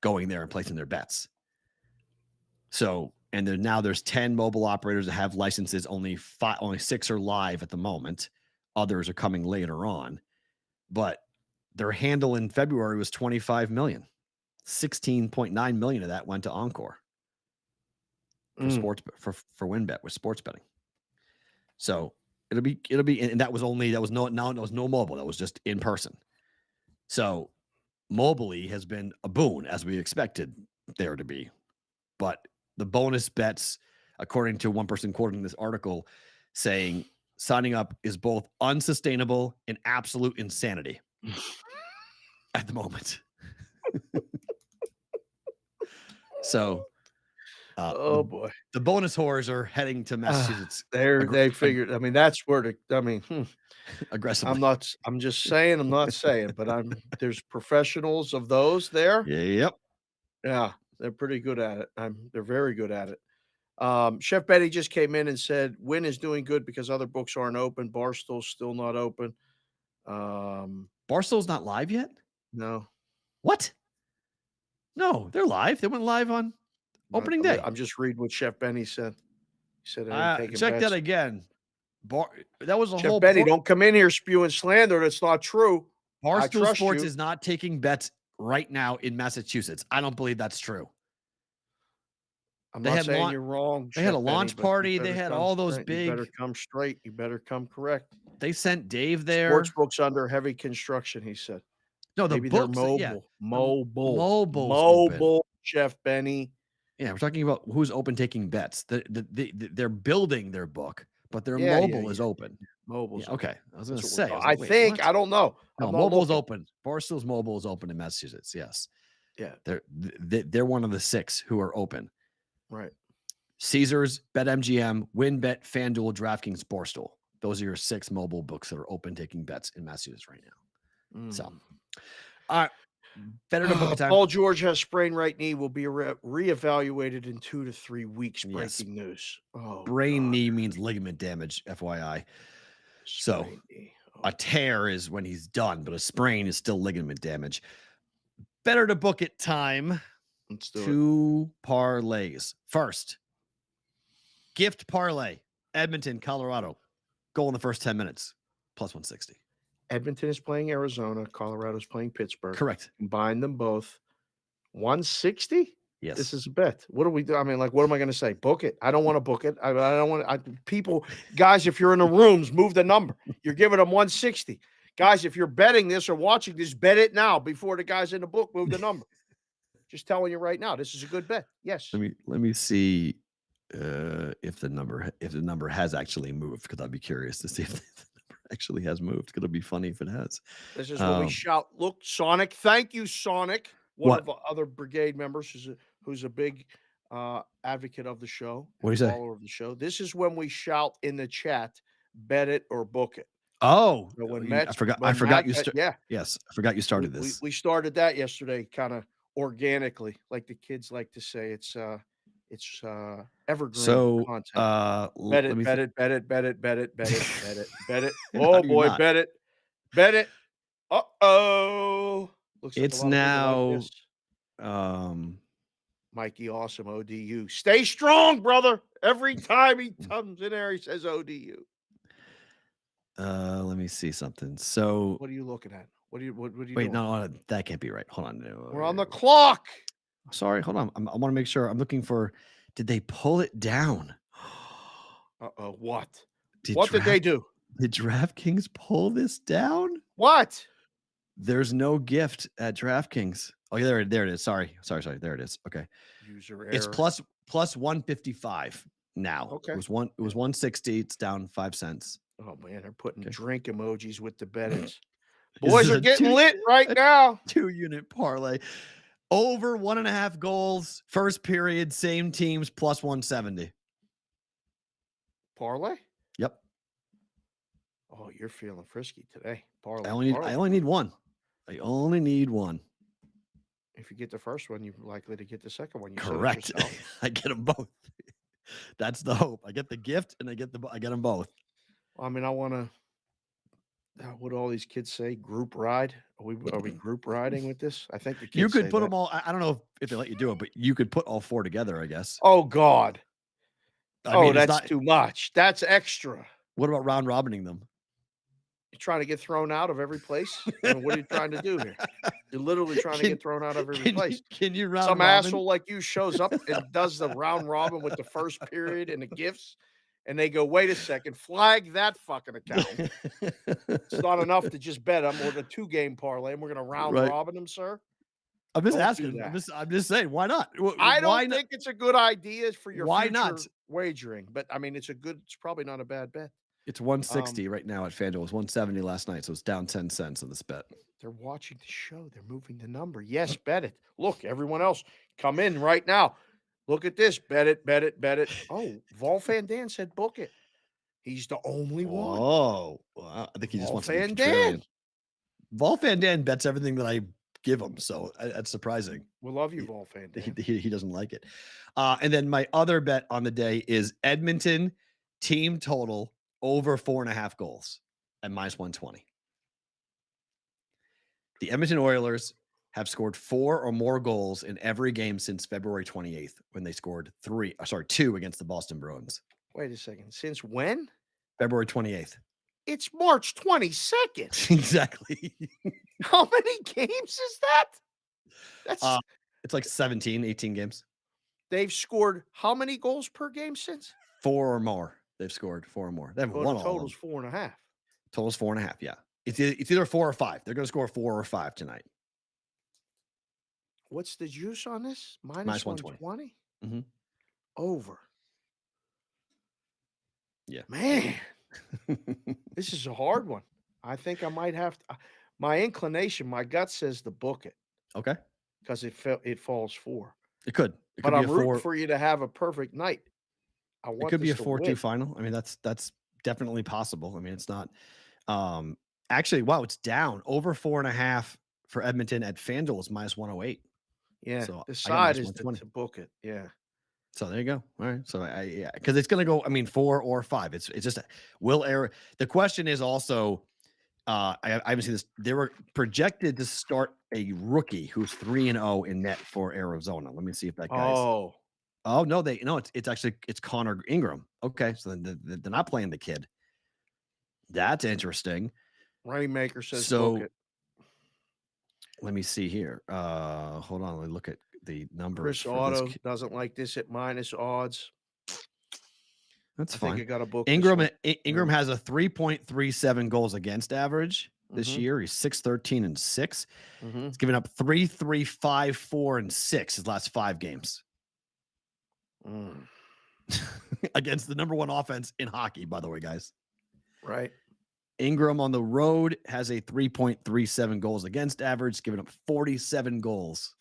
going there and placing their bets. So, and then now there's 10 mobile operators that have licenses. Only 6 are live at the moment. Others are coming later on. But their handle in February was 25 million. 16.9 million of that went to Encore for sports for WinBet with sports betting. So it'll be, and that was no mobile. That was just in person. So mobily has been a boon, as we expected there to be. But the bonus bets, according to one person quoting this article, saying signing up is both unsustainable and absolute insanity at the moment. So, Oh boy. the bonus whores are heading to Massachusetts. They figured. I mean, that's where aggressively. I'm just saying. I'm not saying, but there's professionals of those there. Yep. Yeah, they're pretty good at it. They're very good at it. Chef Betty just came in and said Win is doing good because other books aren't open. Barstool's still not open. Barstool's not live yet? No. What? No, they're live. They went live on opening day. I'm just reading what Chef Benny said. He said, I ain't check bets. that again. That was a Chef whole Benny, don't come in here spewing slander. That's not true. Barstool Sports is not taking bets right now in Massachusetts. I don't believe that's true. I'm not saying you're wrong. They had a launch party. They had all those big. You better come straight. You better come correct. They sent Dave there. Sportsbook's under heavy construction, he said. No, Maybe they're mobile. Yeah. Mobile, Chef Benny. Yeah, we're talking about who's open taking bets. They're building their book, but their mobile is open. Mobile's okay. I was going to say. I don't know. No, mobile's open. Barstool's mobile is open in Massachusetts. Yes. Yeah. They're one of the 6 who are open. Right. Caesars, BetMGM, WinBet, FanDuel, DraftKings, Barstool. Those are your 6 mobile books that are open taking bets in Massachusetts right now. So, all right. Better to book a time. Paul George has sprained right knee. Will be reevaluated in 2 to 3 weeks. Breaking news. Brain knee means ligament damage, FYI. So a tear is when he's done, but a sprain is still ligament damage. Better to book it time. Let's do 2 parlays. First, gift parlay. Edmonton, Colorado. Goal in the first 10 minutes. Plus 160. Edmonton is playing Arizona. Colorado's playing Pittsburgh. Correct. Combine them both. 160? Yes. This is a bet. What do we do? I mean, what am I going to say? Book it. I don't want to book it. I don't want people, guys, if you're in the rooms, move the number. You're giving them 160. Guys, if you're betting this or watching this, bet it now before the guys in the book move the number. Just telling you right now, this is a good bet. Yes. Let me see if the number has actually moved, because I'd be curious to see if the number actually has moved. It'll be funny if it has. This is what we shout. Look, Sonic. Thank you, Sonic. One of the other brigade members who's a big advocate of the show. What do you say? Follower of the show. This is when we shout in the chat, bet it or book it. Oh, so when I forgot you started this. We started that yesterday, kind of organically, like the kids like to say. It's evergreen content. Bet it. Oh boy, bet it. Uh-oh. Looks it's like now Mikey Awesome ODU. Stay strong, brother. Every time he comes in there, he says ODU. Let me see something. So what are you looking at? What are you wait, doing? No, that can't be right. Hold on. No, we're on the clock. Sorry, hold on. I want to make sure. I'm looking for, did they pull it down? What? What did they do? Did DraftKings pull this down? What? There's no gift at DraftKings. Oh, yeah, there it is. Sorry. There it is. Okay. User error. It's plus 155 now. Okay. It was 160. It's down 5 cents. Oh man, they're putting drink emojis with the bettings. Boys are getting lit right now. 2-unit parlay. Over 1.5 goals. First period, same teams, plus 170. Parlay? Yep. Oh, you're feeling frisky today. Parlay. I only need one. I only need one. If you get the first one, you're likely to get the second one. You Correct. said it yourself. I get them both. That's the hope. I get the gift and I get them both. I mean, I want to. What do all these kids say? Group ride? Are we group riding with this? I think the kids You could say put that. them all. I don't know if they let you do it, but you could put all 4 together, I guess. Oh God! I mean, That's too much. That's extra. What about round robining them? You're trying to get thrown out of every place? I mean, what are you trying to do here? You're literally trying to get thrown out of every place. Can you round Some robin? asshole like you shows up and does the round robin with the first period and the gifts, and they go, "Wait a second, flag that fucking account. It's not enough to just bet them or the 2-game parlay, and we're going to round robin them, sir." I'm just Don't do asking. that. I'm just saying. Why not? I Why don't not? think it's a good idea for your Why future not? wagering, but I mean, it's probably not a bad bet. It's 160 right now at FanDuel. It was 170 last night, so it's down 10 cents on this bet. They're watching the show. They're moving the number. Yes, bet it. Look, everyone else, come in right now. Look at this. Bet it, bet it, bet it. Oh, Vol Van Dam said book it. He's the only one. Oh, wow. I think he just Vol wants to be Van contrarian. Dam. Vol Van Dam bets everything that I give him, so that's surprising. We love you, Vol Van Dam. He doesn't like it. And then my other bet on the day is Edmonton team total over 4.5 goals at -120. The Edmonton Oilers have scored 4 or more goals in every game since February 28th when they scored 2 against the Boston Bruins. Wait a second. Since when? February 28th. It's March 22nd. Exactly. How many games is that? That's it's like 17, 18 games. They've scored how many goals per game since? 4 or more. They've scored 4 or more. They haven't won all Total's of them. 4.5. Total's 4.5. Yeah. It's either 4 or 5. They're going to score 4 or 5 tonight. What's the juice on this? Minus -120? Mm-hmm. Over. Yeah. Man, this is a hard one. I think I might have to. My inclination, my gut says to book it. Okay. Because it falls 4. It could. But I'm rooting for you to have a perfect night. It could be a 4-2 final. I mean, that's definitely possible. I mean, it's not. Actually, wow, it's down over 4.5 for Edmonton at FanDuel is -108. Yeah, so the side is -120. to book it. Yeah. So there you go. All right. So because it's going to go. I mean, 4 or 5. It's just will error. The question is also, I haven't seen this. They were projected to start a rookie who's 3-0 in net for Arizona. Let me see if that guy's. Oh no, it's actually Connor Ingram. Okay, so then they're not playing the kid. That's interesting. Rainmaker says book it. Let me see here. Hold on. Let me look at the numbers. Chris Otto doesn't like this at minus odds. That's fine. I think you got to book Ingram has a 3.37 goals against average this year. He's 6-13-6. He's given up 3-3, 5-4, and 6 his last 5 games. Against the number 1 offense in hockey, by the way, guys. Right. Ingram on the road has a 3.37 goals against average, giving up 47 goals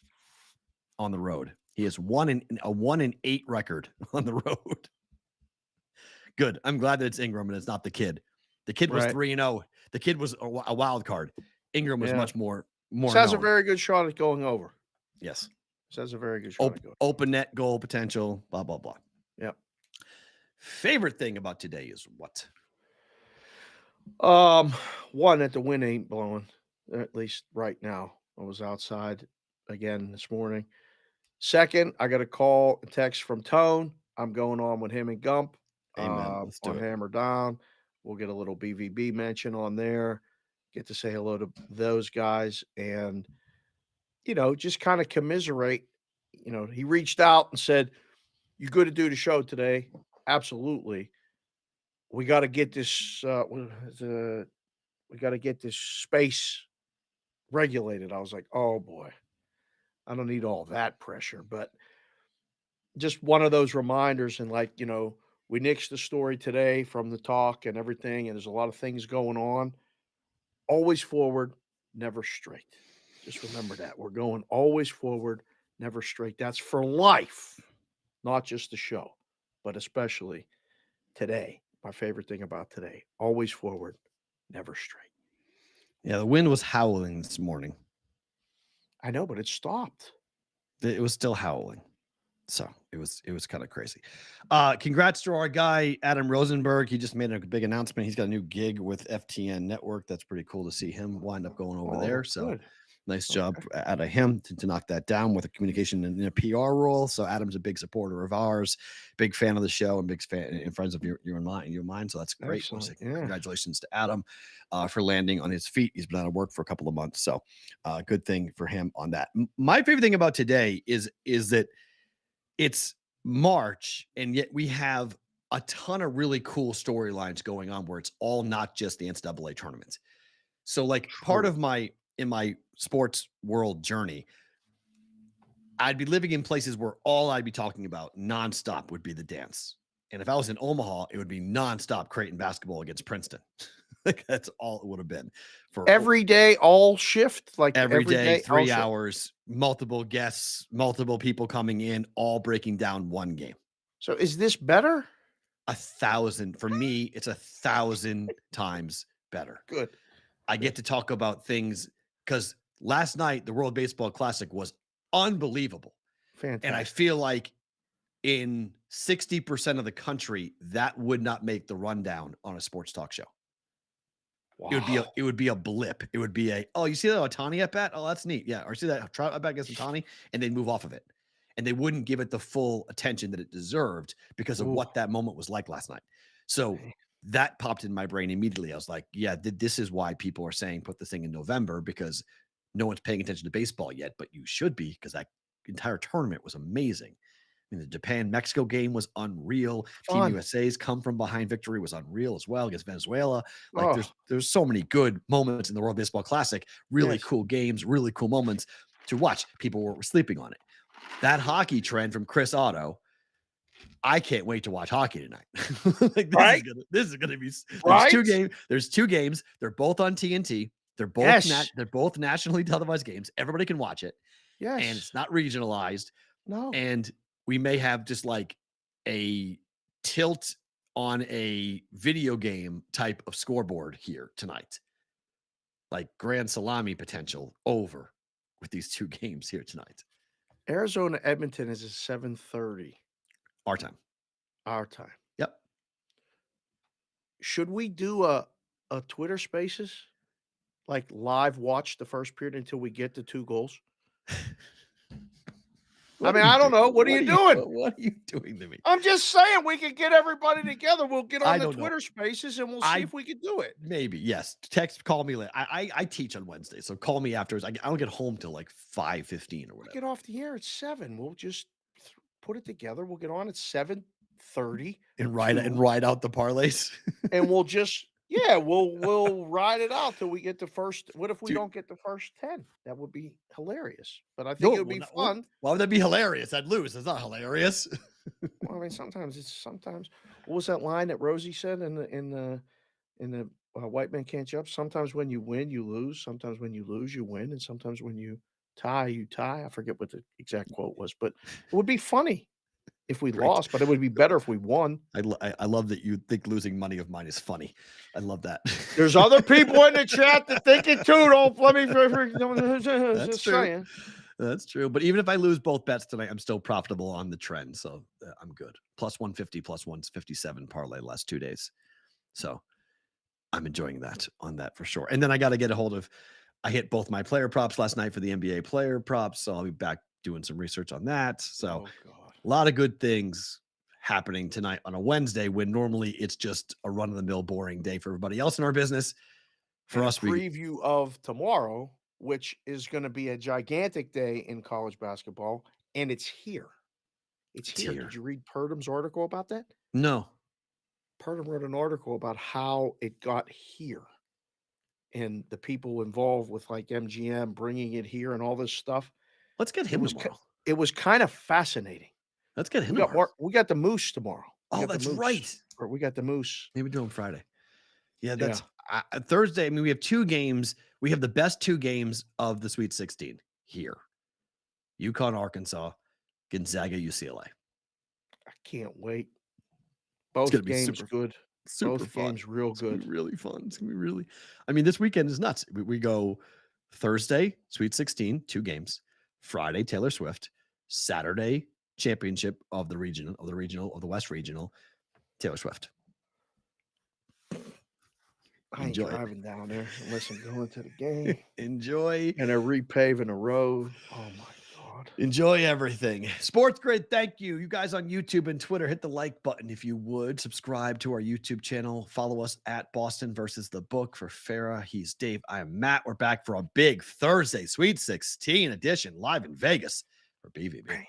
on the road. He has a 1-8 record on the road. Good. I'm glad that it's Ingram and it's not the kid. The kid was 3-0. The kid was a wild card. Ingram was much more. Has a very good shot at going over. Yes. Has a very good shot. Open net goal potential. Blah blah blah. Yep. Favorite thing about today is what? One, that the wind ain't blowing, at least right now. I was outside again this morning. Second, I got a call, a text from Tone. I'm going on with him and Gump. Amen. Let's do on it. Hammer Down. We'll get a little BVB mention on there. Get to say hello to those guys and, just kind of commiserate. He reached out and said, "You good to do the show today?" Absolutely. We got to get this. We got to get this space regulated. I was like, "Oh boy, I don't need all that pressure." But just one of those reminders, and we nixed the story today from the talk and everything, and there's a lot of things going on. Always forward, never straight. Just remember that we're going always forward, never straight. That's for life, not just the show, but especially today. My favorite thing about today, always forward, never straight. Yeah, the wind was howling this morning. I know, but it stopped. It was still howling. So it was kind of crazy. Congrats to our guy, Adam Rosenberg. He just made a big announcement. He's got a new gig with FTN Network. That's pretty cool to see him wind up going over there. So good. nice job out of him to knock that down with a communication and a PR role. So Adam's a big supporter of ours, big fan of the show, and big fan and friends of your mind. So that's great. Congratulations to Adam for landing on his feet. He's been out of work for a couple of months. So good thing for him on that. My favorite thing about today is that it's March, and yet we have a ton of really cool storylines going on where it's all not just the NCAA tournaments. So, like, part of in my sports world journey, I'd be living in places where all I'd be talking about nonstop would be the dance. And if I was in Omaha, it would be nonstop Creighton basketball against Princeton. Like, that's all it would have been for every day, all shift, like every day 3 hours, multiple guests, multiple people coming in, all breaking down one game. So is this better? 1,000 for me. It's 1,000 times better. Good. I get to talk about things because last night the World Baseball Classic was unbelievable. Fantastic. And I feel like in 60% of the country, that would not make the rundown on a sports talk show. Wow. It would be a blip. It would be you see that Ohtani at bat? Oh, that's neat. Yeah. Or see that Trout at bat against Ohtani, and they'd move off of it. And they wouldn't give it the full attention that it deserved because of what that moment was like last night. So that popped in my brain immediately. I was like, yeah, this is why people are saying put this thing in November, because no one's paying attention to baseball yet, but you should be, because that entire tournament was amazing. I mean, the Japan-Mexico game was unreal. Team USA's come from behind victory was unreal as well against Venezuela. Like there's so many good moments in the World Baseball Classic, really cool games, really cool moments to watch. People were sleeping on it. That hockey trend from Chris Otto, I can't wait to watch hockey tonight. Like this is gonna be there's two games. They're both on TNT. They're both they're both nationally televised games. Everybody can watch it. Yes. And it's not regionalized. No. And we may have just like a tilt on a video game type of scoreboard here tonight. Like grand salami potential over with these two games here tonight. Arizona Edmonton is at 7:30. Our time. Yep. Should we do a Twitter Spaces? Like live watch the first period until we get to 2 goals? I mean, I don't know. What are you doing? What are you doing to me? I'm just saying we could get everybody together. We'll get on the Twitter Spaces and we'll see if we can do it. Maybe, yes. Call me later. I teach on Wednesday, so call me afterwards. I don't get home till like 5:15 or whatever. Get off the air at 7. We'll just put it together. We'll get on at 7:30 and ride out the parlays. And we'll just we'll ride it out till we get the first. What if we don't get the first 10? That would be hilarious. But I think it would be fun. Why would that be hilarious? I'd lose. It's not hilarious. Well, I mean, sometimes. What was that line that Rosie said in the White Men Can't Jump? Sometimes when you win, you lose. Sometimes when you lose, you win. And sometimes when you tie, you tie. I forget what the exact quote was, but it would be funny if we lost, but it would be better if we won. I love that you think losing money of mine is funny. I love that. There's other people in the chat that think it too. Don't let me. That's true. Saying. That's true. But even if I lose both bets tonight, I'm still profitable on the trend. So I'm good. Plus 150, plus 157 parlay the last 2 days. So I'm enjoying that on that for sure. And then I got to get a hold of, I hit both my player props last night for the NBA player props. So I'll be back doing some research on that. So a lot of good things happening tonight on a Wednesday when normally it's just a run-of-the-mill boring day for everybody else in our business. For us, preview of tomorrow, which is going to be a gigantic day in college basketball, and it's here. It's here. Did you read Purdum's article about that? No. Purdum wrote an article about how it got here and the people involved with like MGM bringing it here and all this stuff. Let's get him tomorrow. It was kind of fascinating. Let's get him. We got the Moose tomorrow. Oh, that's right. Or we got the Moose. Maybe do them Friday. Yeah, that's Thursday. I mean, we have 2 games. We have the best 2 games of the Sweet 16 here. UConn, Arkansas, Gonzaga, UCLA. I can't wait. Both games good. Super Both fun. games real It's gonna good. be really fun. It's gonna be really. I mean, this weekend is nuts. We go Thursday, Sweet 16, 2 games. Friday, Taylor Swift. Saturday, championship of the West Regional, Taylor Swift. I ain't Enjoy it. driving down there unless I'm going to the game. Enjoy. And they're repaving a road. Oh my God. Enjoy everything. Sports Grid, thank you. You guys on YouTube and Twitter, hit the like button if you would. Subscribe to our YouTube channel. Follow us at Boston versus the Book. For Farra, he's Dave. I am Matt. We're back for a big Thursday Sweet 16 edition live in Vegas for BVB.